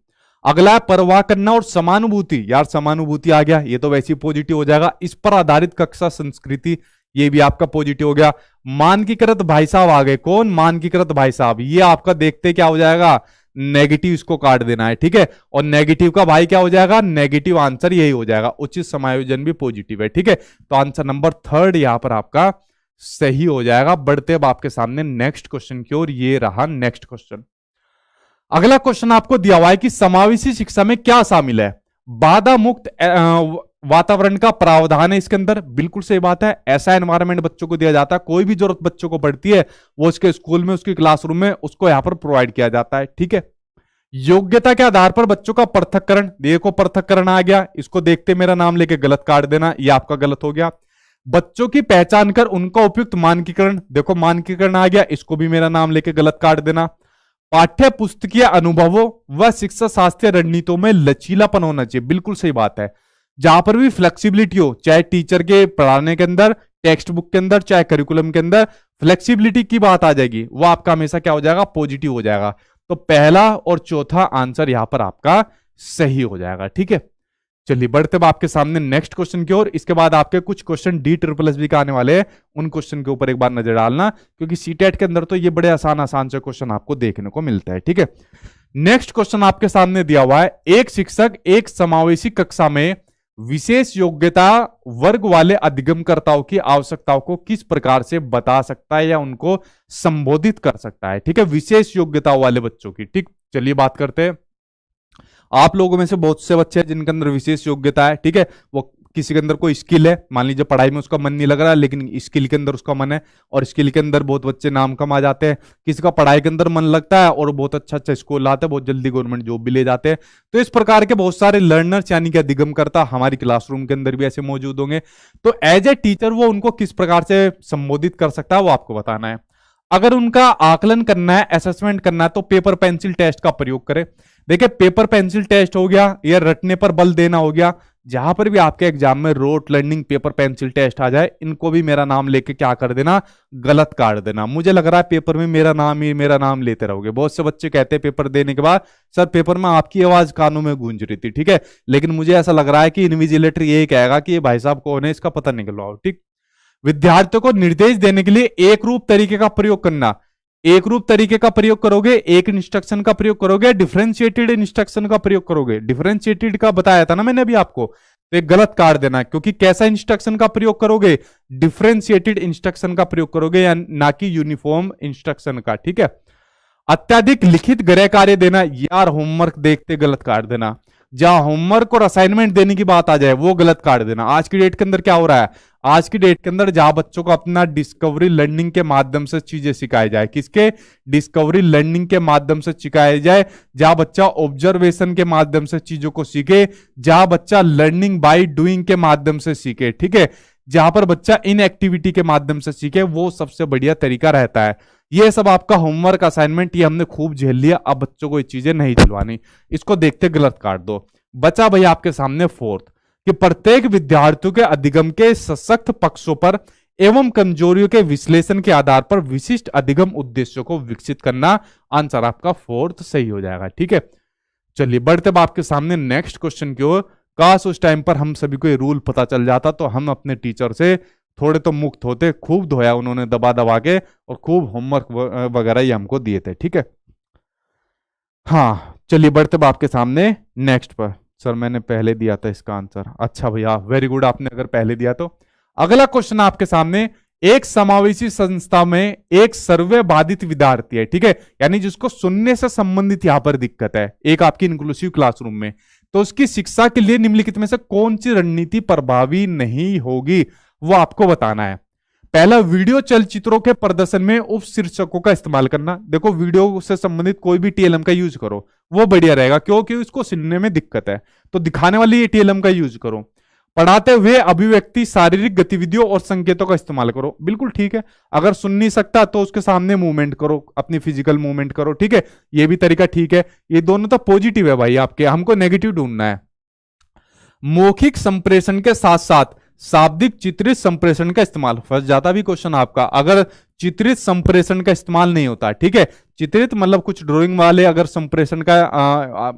अगला है परवाह करना और समानुभूति, यार समानुभूति आ गया, ये तो वैसे ही पॉजिटिव हो जाएगा। इस पर आधारित कक्षा संस्कृति, ये भी आपका पॉजिटिव हो गया। मानकीकृत भाई साहब आ गए, कौन? मानकीकृत भाई साहब, ये आपका देखते क्या हो जाएगा, नेगेटिव, इसको काट देना है, ठीक है। और नेगेटिव का भाई क्या हो जाएगा, नेगेटिव आंसर यही हो जाएगा। उचित समायोजन भी पॉजिटिव है, ठीक है। तो आंसर नंबर 3 यहां पर आपका सही हो जाएगा। बढ़ते अब आपके सामने नेक्स्ट क्वेश्चन की ओर, ये रहा नेक्स्ट क्वेश्चन। अगला क्वेश्चन आपको दिया हुआ है कि समावेशी शिक्षा में क्या शामिल है? बाधा मुक्त वातावरण का प्रावधान है इसके अंदर, बिल्कुल सही बात है। ऐसा एनवायरनमेंट बच्चों को दिया जाता है, कोई भी जरूरत बच्चों को पड़ती है वो उसके स्कूल में, उसकी क्लासरूम में उसको यहां पर प्रोवाइड किया जाता है, ठीक है। योग्यता के आधार पर बच्चों का पृथक्करण, देखो पृथक्करण आ गया, इसको देखते मेरा नाम लेके गलत काट देना, ये आपका गलत हो गया। बच्चों की पहचान कर उनका उपयुक्त मानकीकरण, देखो मानकीकरण आ गया, इसको भी मेरा नाम लेके गलत काट देना। पाठ्य पुस्तकीय अनुभवों व शिक्षा शास्त्रीय रणनीतियों में लचीलापन होना चाहिए, बिल्कुल सही बात है। जहां पर भी फ्लेक्सिबिलिटी हो, चाहे टीचर के पढ़ाने के अंदर, टेक्स्ट बुक के अंदर, चाहे करिकुलम के अंदर फ्लेक्सिबिलिटी की बात आ जाएगी, वो आपका हमेशा क्या हो जाएगा, पॉजिटिव हो जाएगा। तो पहला और चौथा आंसर यहां पर आपका सही हो जाएगा, ठीक है। चलिए बढ़ते आपके सामने नेक्स्ट क्वेश्चन की ओर। इसके बाद आपके कुछ क्वेश्चन DSSB का आने वाले हैं, उन क्वेश्चन के ऊपर एक बार नजर डालना, क्योंकि सीटेट के अंदर तो ये बड़े आसान आसान से क्वेश्चन आपको देखने को मिलता है, ठीक है। नेक्स्ट क्वेश्चन आपके सामने दिया हुआ है, एक शिक्षक एक समावेशी कक्षा में विशेष योग्यता वर्ग वाले अधिगमकर्ताओं की आवश्यकताओं को किस प्रकार से बता सकता है या उनको संबोधित कर सकता है, ठीक है। विशेष योग्यता वाले बच्चों की, ठीक। चलिए बात करते हैं। आप लोगों में से बहुत से बच्चे हैं जिनके अंदर विशेष योग्यता है, ठीक है। वो किसी के अंदर कोई स्किल है, मान लीजिए पढ़ाई में उसका मन नहीं लग रहा है, लेकिन स्किल के अंदर उसका मन है, और स्किल के अंदर बहुत बच्चे नाम कमा जाते हैं। किसी का पढ़ाई के अंदर मन लगता है और बहुत अच्छा अच्छा स्कूल लाते हैं, बहुत जल्दी गवर्नमेंट जॉब भी ले जाते हैं। तो इस प्रकार के बहुत सारे लर्नर्स यानी कि अधिगमकर्ता हमारी क्लासरूम के अंदर भी ऐसे मौजूद होंगे। तो एज ए टीचर वो उनको किस प्रकार से संबोधित कर सकता है वो आपको बताना है। अगर उनका आकलन करना है, असेसमेंट करना है, तो पेपर पेंसिल टेस्ट का प्रयोग करें। देखिए पेपर पेंसिल टेस्ट हो गया या रटने पर बल देना हो गया, जहां पर भी आपके एग्जाम में rote learning paper pencil test आ जाए, इनको भी मेरा नाम लेके क्या कर देना, गलत काट देना। मुझे लग रहा है पेपर में मेरा नाम लेते रहोगे। बहुत से बच्चे कहते हैं पेपर देने के बाद, सर पेपर में आपकी आवाज कानों में गूंज रही थी, ठीक है। लेकिन मुझे ऐसा लग रहा है कि इन्विजिलेटर यही कहेगा कि ये भाई साहब कौन है, इसका पता निकलवाओ, ठीक। विद्यार्थियों को निर्देश देने के लिए एक रूप तरीके का प्रयोग करना। एक रूप तरीके का प्रयोग करोगे, एक इंस्ट्रक्शन का प्रयोग करोगे, डिफरेंशिएटेड इंस्ट्रक्शन का प्रयोग करोगे। डिफरेंशिएटेड का बताया था ना मैंने अभी आपको, तो एक गलत काट देना, क्योंकि कैसा इंस्ट्रक्शन का प्रयोग करोगे, डिफरेंशिएटेड इंस्ट्रक्शन का प्रयोग करोगे, या ना कि यूनिफॉर्म इंस्ट्रक्शन का, ठीक है। अत्यधिक लिखित गृह कार्य देना, यार होमवर्क देखते गलत काट देना। जहां होमवर्क और असाइनमेंट देने की बात आ जाए वो गलत काट देना। आज की डेट के अंदर क्या हो रहा है, आज की डेट के अंदर जहां बच्चों को अपना डिस्कवरी लर्निंग के माध्यम से चीजें सिखाई जाए, किसके, डिस्कवरी लर्निंग के माध्यम से सिखाई जाए, जहां बच्चा ऑब्जर्वेशन के माध्यम से चीजों को सीखे, जहां बच्चा लर्निंग बाय डूइंग के माध्यम से सीखे, ठीक है, जहां पर बच्चा इन एक्टिविटी के माध्यम से सीखे, वो सबसे बढ़िया तरीका रहता है। ये सब आपका होमवर्क असाइनमेंट ये हमने खूब झेल लिया, अब बच्चों को ये चीजें नहीं झेलवानी, इसको देखते गलत काट दो। बचा भाई आपके सामने फोर्थ, कि प्रत्येक विद्यार्थियों के अधिगम के सशक्त पक्षों पर एवं कमजोरियों के विश्लेषण के आधार पर विशिष्ट अधिगम उद्देश्यों को विकसित करना। आंसर आपका फोर्थ सही हो जाएगा, ठीक है। चलिए बढ़ते अब आपके सामने नेक्स्ट क्वेश्चन की ओर। काश उस टाइम पर हम सभी को ये रूल पता चल जाता तो हम अपने टीचर से थोड़े तो मुक्त होते। खूब धोया उन्होंने दबा दबा के, और खूब होमवर्क वगैरह ये हमको दिए थे, ठीक है। हाँ चलिए बढ़ते अब आपके सामने नेक्स्ट पर। सर मैंने पहले दिया था इसका आंसर, अच्छा भैया वेरी गुड, आपने अगर पहले दिया तो। अगला क्वेश्चन आपके सामने, एक समावेशी संस्था में एक सर्वे बाधित विद्यार्थी है, ठीक है, यानी जिसको सुनने से संबंधित यहां पर दिक्कत है, एक आपकी इंक्लूसिव क्लासरूम में, तो उसकी शिक्षा के लिए निम्नलिखित में से कौन सी रणनीति प्रभावी नहीं होगी, वो आपको बताना है। पहला, वीडियो चलचित्रों के प्रदर्शन में उप शीर्षकों का इस्तेमाल करना। देखो वीडियो से संबंधित कोई भी टीएलएम का यूज करो, वो बढ़िया रहेगा, क्योंकि उसको सुनने में दिक्कत है, तो दिखाने वाली ये टीएलएम का यूज करो। पढ़ाते हुए अभिव्यक्ति, शारीरिक गतिविधियों और संकेतों का इस्तेमाल करो, बिल्कुल ठीक है। अगर सुन नहीं सकता तो उसके सामने मूवमेंट करो, अपनी फिजिकल मूवमेंट करो, ठीक है, ये भी तरीका ठीक है। ये दोनों तो पॉजिटिव है भाई आपके, हमको नेगेटिव ढूंढना है। मौखिक संप्रेषण के साथ साथ शाब्दिक चित्रित संप्रेषण का इस्तेमाल। फंस जाता भी क्वेश्चन आपका अगर चित्रित संप्रेषण का इस्तेमाल नहीं होता, ठीक है। चित्रित मतलब कुछ ड्राइंग वाले अगर संप्रेषण का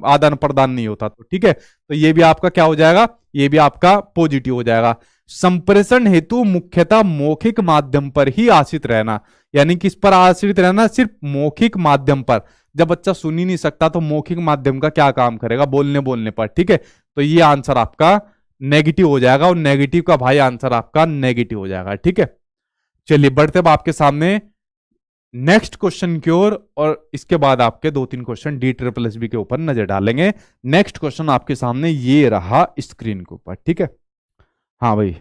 आदान प्रदान नहीं होता तो, ठीक है, तो ये भी आपका क्या हो जाएगा, ये भी आपका पॉजिटिव हो जाएगा। संप्रेषण हेतु मुख्यतः मौखिक माध्यम पर ही आश्रित रहना, यानी किस पर आश्रित रहना, सिर्फ मौखिक माध्यम पर। जब बच्चा सुन ही नहीं सकता तो मौखिक माध्यम का क्या काम करेगा, बोलने पर, ठीक है। तो ये आंसर आपका नेगेटिव हो जाएगा और नेगेटिव का भाई आंसर आपका नेगेटिव हो जाएगा, ठीक है। चलिए बढ़ते अब आपके सामने नेक्स्ट क्वेश्चन की ओर, और इसके बाद आपके 2-3 क्वेश्चन DSSB के ऊपर नजर डालेंगे। नेक्स्ट क्वेश्चन आपके सामने ये रहा स्क्रीन के ऊपर, ठीक है। हाँ भाई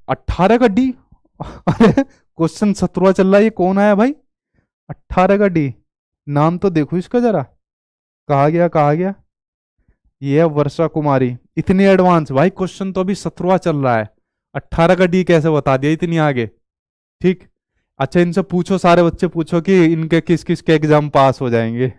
18 का डी अरे क्वेश्चन 17 चल रहा है, ये कौन आया भाई 18 का डी, नाम तो देखो इसका जरा, कहा गया ये है वर्षा कुमारी। इतनी एडवांस भाई, क्वेश्चन तो अभी 17 चल रहा है, 18 का डी कैसे बता दिया इतनी आगे, ठीक। अच्छा इनसे पूछो, सारे बच्चे पूछो कि इनके किस किस के एग्जाम पास हो जाएंगे।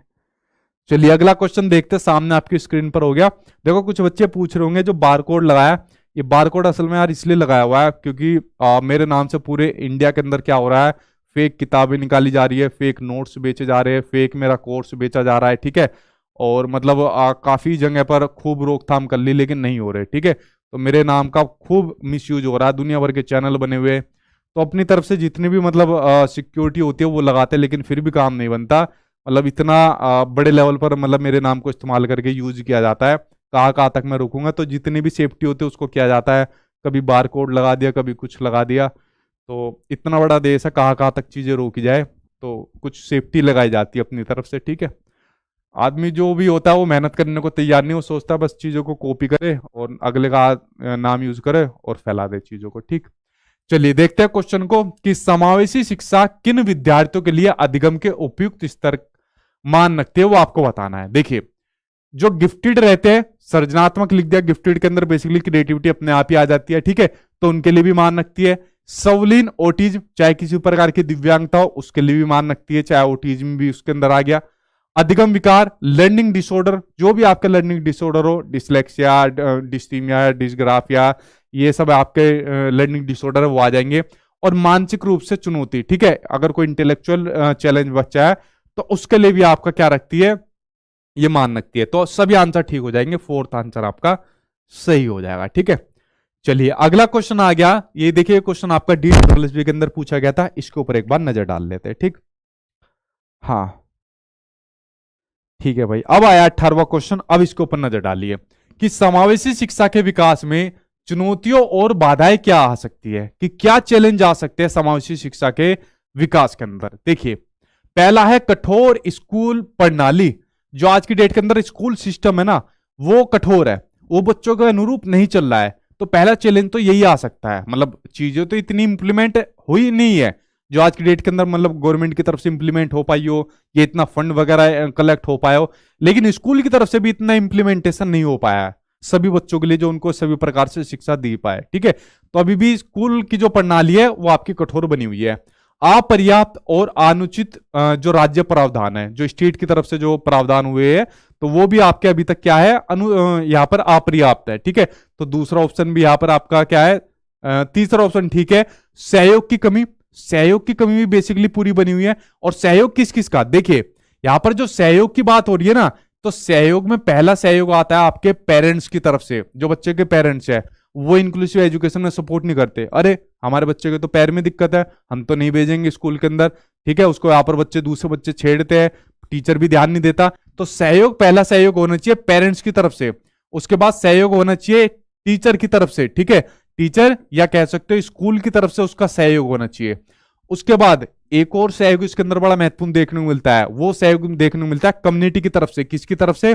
चलिए अगला क्वेश्चन देखते, सामने आपकी स्क्रीन पर हो गया। देखो कुछ बच्चे पूछ रहे होंगे जो बारकोड लगाया, ये बारकोड असल में यार इसलिए लगाया हुआ है क्योंकि मेरे नाम से पूरे इंडिया के अंदर क्या हो रहा है, फेक किताबें निकाली जा रही है, फेक नोट्स बेचे जा रहे हैं, फेक मेरा कोर्स बेचा जा रहा है, ठीक है। और मतलब काफी जगह पर खूब रोकथाम कर ली लेकिन नहीं हो रहे, ठीक है। तो मेरे नाम का खूब मिसयूज हो रहा है, दुनिया भर के चैनल बने हुए, तो अपनी तरफ से जितनी भी मतलब सिक्योरिटी होती है वो लगाते हैं लेकिन फिर भी काम नहीं बनता। मतलब इतना बड़े लेवल पर मतलब मेरे नाम को इस्तेमाल करके यूज किया जाता है, कहाँ तक मैं रुकूंगा। तो जितनी भी सेफ्टी होती है उसको किया जाता है, कभी बार कोड लगा दिया, कभी कुछ लगा दिया। तो इतना बड़ा देश है, कहाँ तक चीजें रोकी जाए, तो कुछ सेफ्टी लगाई जाती है अपनी तरफ से, ठीक है। आदमी जो भी होता है वो मेहनत करने को तैयार नहीं, वो सोचता है बस चीजों को कॉपी करे और अगले का नाम यूज करे और फैला दे चीजों को, ठीक। चलिए देखते हैं क्वेश्चन को कि समावेशी शिक्षा किन विद्यार्थियों के लिए अधिगम के उपयुक्त स्तर मान रखती है, वो आपको बताना है। देखिए जो गिफ्टेड रहते हैं, सृजनात्मक लिख दिया, गिफ्टेड के अंदर बेसिकली क्रिएटिविटी अपने आप ही आ जाती है, ठीक है, तो उनके लिए भी मान रखती है। सवलीन ऑटिज्म, चाहे किसी प्रकार की दिव्यांगता हो उसके लिए भी मान रखती है, चाहे ऑटिज्म भी उसके अंदर आ गया। अधिगम विकार, लर्निंग डिसऑर्डर, जो भी आपका लर्निंग डिसऑर्डर हो, डिसलेक्सिया, डिस्थीमिया, डिसग्राफिया, ये सब आपके लर्निंग डिसऑर्डर है वो आ जाएंगे। और मानसिक रूप से चुनौती, ठीक है, अगर कोई इंटेलेक्चुअल चैलेंज बच्चा है तो उसके लिए भी आपका क्या रखती है, ये मान रखती है। तो सभी आंसर ठीक हो जाएंगे, 4th आंसर आपका सही हो जाएगा, ठीक है। चलिए अगला क्वेश्चन आ गया, ये देखिए क्वेश्चन आपका DSSB के अंदर पूछा गया था, इसके ऊपर एक बार नजर डाल लेते हैं, ठीक। हाँ ठीक है भाई, अब आया 18वां क्वेश्चन, अब इसके ऊपर नजर डालिए कि समावेशी शिक्षा के विकास में चुनौतियों और बाधाएं क्या आ सकती है, कि क्या चैलेंज आ सकते हैं समावेशी शिक्षा के विकास के अंदर। देखिए पहला है कठोर स्कूल प्रणाली, जो आज की डेट के अंदर स्कूल सिस्टम है ना वो कठोर है, वो बच्चों के अनुरूप नहीं चल रहा है। तो पहला चैलेंज तो यही आ सकता है, मतलब चीजें तो इतनी इंप्लीमेंट हुई नहीं है जो आज की डेट के अंदर मतलब गवर्नमेंट की तरफ से इंप्लीमेंट हो पाई हो, ये इतना फंड वगैरह कलेक्ट हो पाया हो, लेकिन स्कूल की तरफ से भी इतना इंप्लीमेंटेशन नहीं हो पाया है सभी बच्चों के लिए जो उनको सभी प्रकार से शिक्षा दी पाए, ठीक है। तो अभी भी स्कूल की जो प्रणाली है वो आपकी कठोर बनी हुई है। अपर्याप्त और अनुचित जो राज्य प्रावधान है, जो स्टेट की तरफ से जो प्रावधान हुए हैं, तो वो भी आपके अभी तक क्या है, यहाँ पर अपर्याप्त है, ठीक है। तो दूसरा ऑप्शन भी यहाँ पर आपका क्या है, तीसरा ऑप्शन ठीक है। सहयोग की कमी, सहयोग की कमी भी बेसिकली पूरी बनी हुई है। और सहयोग किस किस का, देखिए यहां पर जो सहयोग की बात हो रही है ना, तो सहयोग में पहला सहयोग आता है आपके पेरेंट्स की तरफ से, जो बच्चे के पेरेंट्स है वो इंक्लूसिव एजुकेशन में सपोर्ट नहीं करते, अरे हमारे बच्चे के तो पैर में दिक्कत है, हम तो नहीं भेजेंगे स्कूल के अंदर, ठीक है। उसको यहाँ पर बच्चे दूसरे बच्चे छेड़ते हैं, टीचर भी ध्यान नहीं देता। तो सहयोग, पहला सहयोग होना चाहिए पेरेंट्स की तरफ से, उसके बाद सहयोग होना चाहिए टीचर की तरफ से, ठीक है, टीचर या कह सकते हो स्कूल की तरफ से उसका सहयोग होना चाहिए। उसके बाद एक और सहयोग इसके अंदर बड़ा महत्वपूर्ण देखने को मिलता है, वो सहयोग देखने को मिलता है कम्युनिटी की तरफ से। किसकी तरफ से,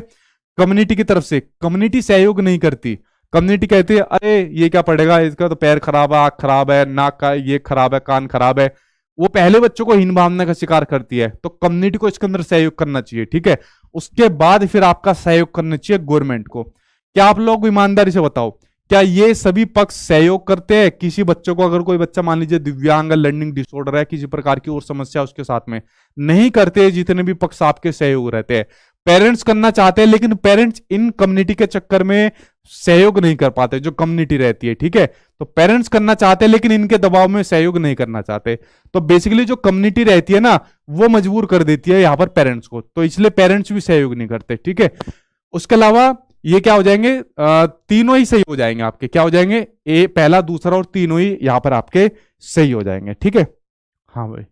कम्युनिटी की तरफ से। कम्युनिटी सहयोग नहीं करती, कम्युनिटी कहती है अरे ये क्या पढ़ेगा, इसका तो पैर खराब है, आंख खराब है, नाक का ये खराब है, कान खराब है, वो पहले बच्चों को हीन भावना का शिकार करती है। तो कम्युनिटी को इसके अंदर सहयोग करना चाहिए, ठीक है। उसके बाद फिर आपका सहयोग करना चाहिए गवर्नमेंट को। क्या आप लोग ईमानदारी से बताओ, क्या ये सभी पक्ष सहयोग करते हैं किसी बच्चों को, अगर कोई बच्चा मान लीजिए दिव्यांग, लर्निंग डिसऑर्डर है, किसी प्रकार की और समस्या उसके साथ में, नहीं करते। जितने भी पक्ष आपके सहयोग रहते हैं, पेरेंट्स करना चाहते हैं लेकिन पेरेंट्स इन कम्युनिटी के चक्कर में सहयोग नहीं कर पाते, जो कम्युनिटी रहती है, ठीक है। तो पेरेंट्स करना चाहते हैं लेकिन इनके दबाव में सहयोग नहीं करना चाहते। तो बेसिकली जो कम्युनिटी रहती है ना, वो मजबूर कर देती है यहां पर पेरेंट्स को, तो इसलिए पेरेंट्स भी सहयोग नहीं करते, ठीक है। उसके अलावा ये क्या हो जाएंगे, तीनों ही सही हो जाएंगे आपके, क्या हो जाएंगे, ए पहला दूसरा और तीनों ही यहां पर आपके सही हो जाएंगे, ठीक है। हाँ भाई,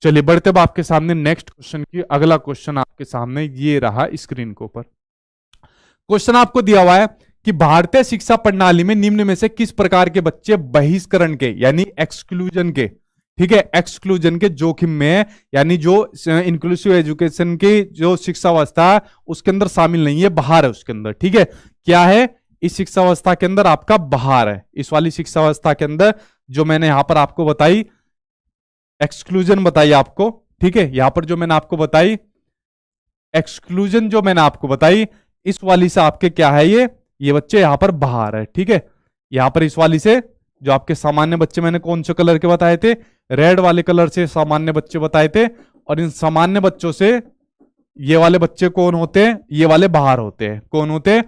चलिए बढ़ते अब आपके सामने नेक्स्ट क्वेश्चन की। अगला क्वेश्चन आपके सामने ये रहा स्क्रीन के ऊपर। क्वेश्चन आपको दिया हुआ है कि भारतीय शिक्षा प्रणाली में निम्न में से किस प्रकार के बच्चे बहिष्करण के यानी एक्सक्लूजन के, ठीक है, एक्सक्लूजन के जोखिम में है, यानी जो इंक्लूसिव एजुकेशन की जो शिक्षा व्यवस्था है उसके अंदर शामिल नहीं है, बाहर है उसके अंदर, ठीक है। क्या है, इस शिक्षा व्यवस्था के अंदर आपका बाहर है, इस वाली शिक्षा व्यवस्था के अंदर जो मैंने यहां पर आपको बताई, एक्सक्लूजन बताई आपको, ठीक है। यहां पर जो मैंने आपको बताई एक्सक्लूजन, जो मैंने आपको बताई, इस वाली से आपके क्या है, ये बच्चे यहां पर बाहर है, ठीक है। यहां पर इस वाली से जो आपके सामान्य बच्चे मैंने कौन से कलर के बताए थे, रेड वाले कलर से सामान्य बच्चे बताए थे, और इन सामान्य बच्चों से ये वाले बच्चे कौन होते हैं, ये वाले बाहर होते हैं, कौन होते हैं,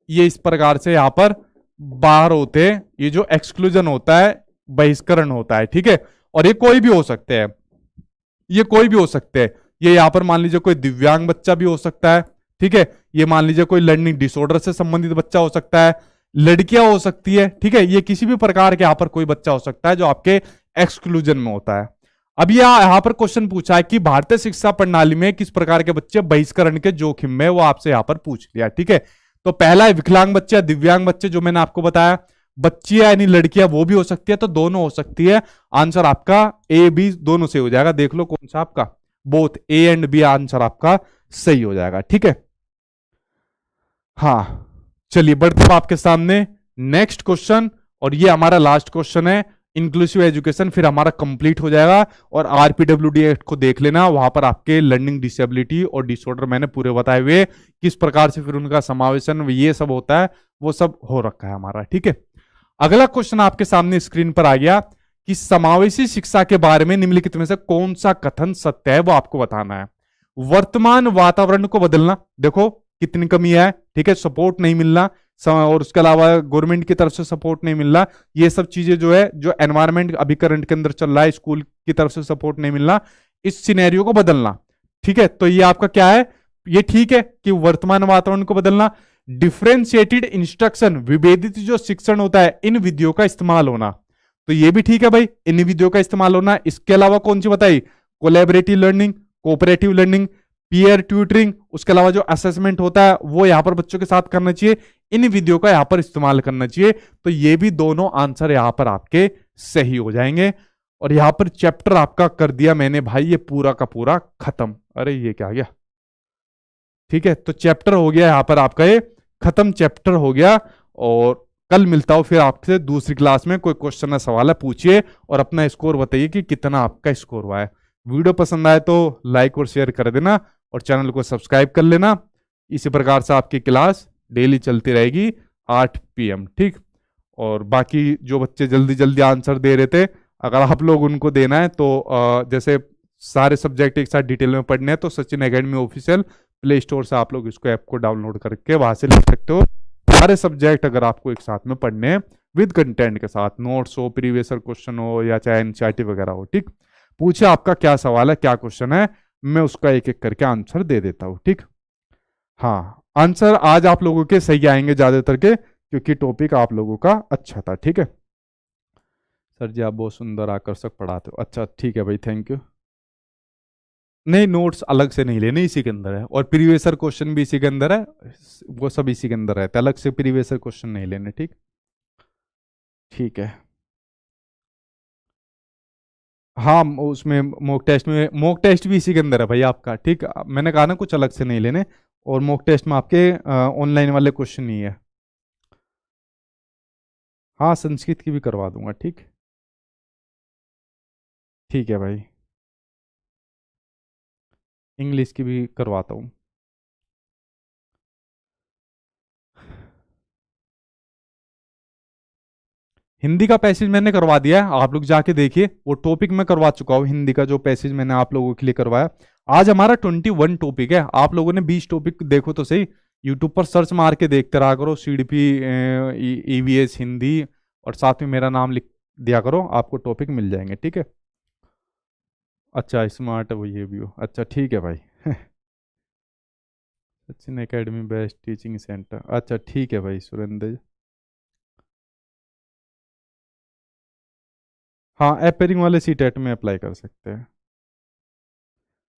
ये इस प्रकार से यहां पर बाहर होते हैं। ये जो एक्सक्लूजन होता है, बहिष्करण होता है, ठीक है। और ये कोई भी हो सकते हैं, ये कोई भी हो सकते हैं, ये यहां पर मान लीजिए कोई दिव्यांग बच्चा भी हो सकता है, ठीक है। ये मान लीजिए कोई लर्निंग डिसऑर्डर से संबंधित बच्चा हो सकता है, लड़कियां हो सकती है, ठीक है। ये किसी भी प्रकार के यहां पर कोई बच्चा हो सकता है जो आपके एक्सक्लूजन में होता है। अब यहां पर क्वेश्चन पूछा है कि भारतीय शिक्षा प्रणाली में किस प्रकार के बच्चे बहिष्करण के जोखिम में, वो आपसे यहां पर पूछ लिया, ठीक है। तो पहला है विकलांग बच्चे, दिव्यांग बच्चे, जो मैंने आपको बताया, बच्चियां यानी लड़कियां वो भी हो सकती है, तो दोनों हो सकती है। आंसर आपका ए बी दोनों से हो जाएगा, देख लो कौन सा आपका, both A and B answer आपका सही हो जाएगा, ठीक है। हाँ, चलिए बढ़ते हैं आपके सामने नेक्स्ट क्वेश्चन, और ये हमारा लास्ट क्वेश्चन है, इंक्लूसिव एजुकेशन फिर हमारा कंप्लीट हो जाएगा। और आरपीडब्ल्यूडी एक्ट को देख लेना, वहां पर आपके लर्निंग डिसेबिलिटी और डिसऑर्डर मैंने पूरे बताए हुए, किस प्रकार से फिर उनका समावेशन ये सब होता है, वो सब हो रखा है हमारा, ठीक है। अगला क्वेश्चन आपके सामने स्क्रीन पर आ गया कि समावेशी शिक्षा के बारे में निम्नलिखित में से कौन सा कथन सत्य है, वो आपको बताना है। वर्तमान वातावरण को बदलना, देखो कितनी कमी है, ठीक है, सपोर्ट नहीं मिलना, और उसके अलावा गवर्नमेंट की तरफ से सपोर्ट नहीं मिलना, ये सब चीजें जो है, जो एनवायरमेंट अभी करंट के अंदर चल रहा है, स्कूल की तरफ से सपोर्ट नहीं मिलना, इस सिनेरियो को बदलना, ठीक है। तो ये आपका क्या है, ये ठीक है कि वर्तमान वातावरण को बदलना, डिफरेंशिएटेड इंस्ट्रक्शन, विभेदित जो शिक्षण होता है, इन विधियों का इस्तेमाल होना, तो ये भी ठीक है भाई, इन विधियों का इस्तेमाल होना। इसके अलावा कौन सी बताई, collaborative learning, cooperative learning, peer tutoring, उसके अलावा जो असेसमेंट होता है वो यहां पर बच्चों के साथ करना चाहिए, इन विधियों का यहां पर इस्तेमाल करना चाहिए। तो ये भी दोनों आंसर यहां पर आपके सही हो जाएंगे। और यहां पर चैप्टर आपका कर दिया मैंने भाई ये पूरा का पूरा खत्म। अरे ये क्या गया, ठीक है, तो चैप्टर हो गया यहां पर आपका ये खत्म, चैप्टर हो गया। और कल मिलता हूं फिर आपसे दूसरी क्लास में, कोई क्वेश्चन या सवाल है पूछिए और अपना स्कोर बताइए कि कितना आपका स्कोर हुआ है। वीडियो पसंद आए तो लाइक और शेयर कर देना और चैनल को सब्सक्राइब कर लेना। इसी प्रकार से आपकी क्लास डेली चलती रहेगी 8 PM, ठीक। और बाकी जो बच्चे जल्दी जल्दी आंसर दे रहे थे, अगर आप लोग उनको देना है तो जैसे सारे सब्जेक्ट एक साथ डिटेल में पढ़ने हैं तो Sachin academy official play store से आप लोग इसको ऐप को डाउनलोड करके वहां से लिख सकते हो। सारे सब्जेक्ट अगर आपको एक साथ में पढ़ने हैं विद कंटेंट के साथ, नोट्स हो, प्रीवियस क्वेश्चन हो या चाहे एनसीईआरटी वगैरह हो, ठीक। पूछे आपका क्या सवाल है, क्या क्वेश्चन है, मैं उसका एक एक करके आंसर दे देता हूँ, ठीक। हाँ, आंसर आज आप लोगों के सही आएंगे ज्यादातर के, क्योंकि टॉपिक आप लोगों का अच्छा था, ठीक है। सर जी आप बहुत सुंदर आकर्षक पढ़ाते हो, अच्छा ठीक है भाई, थैंक यू। नहीं, नोट्स अलग से नहीं लेने, इसी के अंदर है, और प्रीवियसर क्वेश्चन भी इसी के अंदर है, वो सब इसी के अंदर रहते हैं, अलग से प्रीवियसर क्वेश्चन नहीं लेने, ठीक। ठीक है, हाँ उसमें मॉक टेस्ट भी इसी के अंदर है भाई आपका, ठीक। मैंने कहा ना कुछ अलग से नहीं लेने, और मॉक टेस्ट में आपके ऑनलाइन वाले क्वेश्चन नहीं है। हाँ संस्कृत की भी करवा दूंगा, ठीक। ठीक है भाई, इंग्लिश की भी करवाता हूँ। हिंदी का पैसेज मैंने करवा दिया है, आप लोग जाके देखिए, वो टॉपिक मैं करवा चुका हूँ, हिंदी का जो पैसेज मैंने आप लोगों के लिए करवाया, आज हमारा 21 टॉपिक है। आप लोगों ने 20 टॉपिक देखो तो सही, यूट्यूब पर सर्च मार के देखते रहा करो, सीडीपी, ईवीएस हिंदी, और साथ में मेरा नाम लिख दिया करो, आपको टॉपिक मिल जाएंगे, ठीक है। अच्छा स्मार्ट है वो, ये भी हो, अच्छा ठीक है भाई। Sachin academy best teaching centre, अच्छा ठीक है भाई सुरेंद्र। हाँ एपेरिंग वाले सी टेट में अप्लाई कर सकते हैं।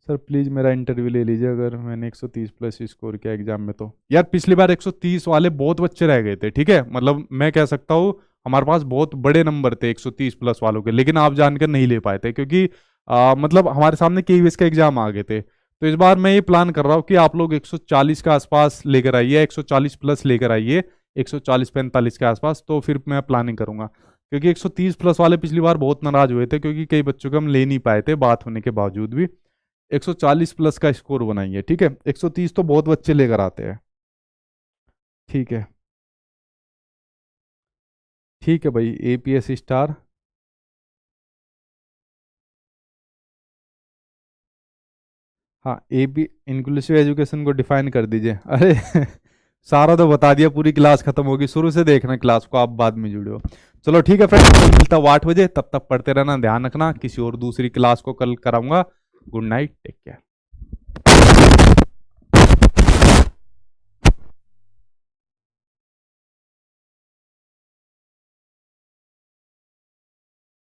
सर प्लीज़ मेरा इंटरव्यू ले लीजिए, अगर मैंने 130 प्लस स्कोर किया एग्जाम में तो। यार पिछली बार 130 वाले बहुत बच्चे रह गए थे, ठीक है, मतलब मैं कह सकता हूँ हमारे पास बहुत बड़े नंबर थे 130 प्लस वालों के, लेकिन आप जानकर नहीं ले पाए थे क्योंकि मतलब हमारे सामने केवीएस का एग्जाम आ गए थे। तो इस बार मैं ये प्लान कर रहा हूँ कि आप लोग 140 के आसपास लेकर आइए, 140 प्लस लेकर आइए, 140-45 के आसपास, तो फिर मैं प्लानिंग करूंगा। क्योंकि 130 प्लस वाले पिछली बार बहुत नाराज हुए थे क्योंकि कई बच्चों को हम ले नहीं पाए थे बात होने के बावजूद भी। 140 प्लस का स्कोर बनाइए, ठीक है। 130 तो बहुत बच्चे लेकर आते हैं। ठीक है, ठीक है भाई, एपीएस स्टार। हाँ एपी इंक्लूसिव एजुकेशन को डिफाइन कर दीजिए। अरे सारा तो बता दिया, पूरी क्लास खत्म होगी, शुरू से देखना क्लास को, आप बाद में जुड़े हो। चलो ठीक है फ्रेंड्स, मिलता हूँ 8 बजे, तब तक पढ़ते रहना, ध्यान रखना, किसी और दूसरी क्लास को कल कराऊंगा। Good night, take care.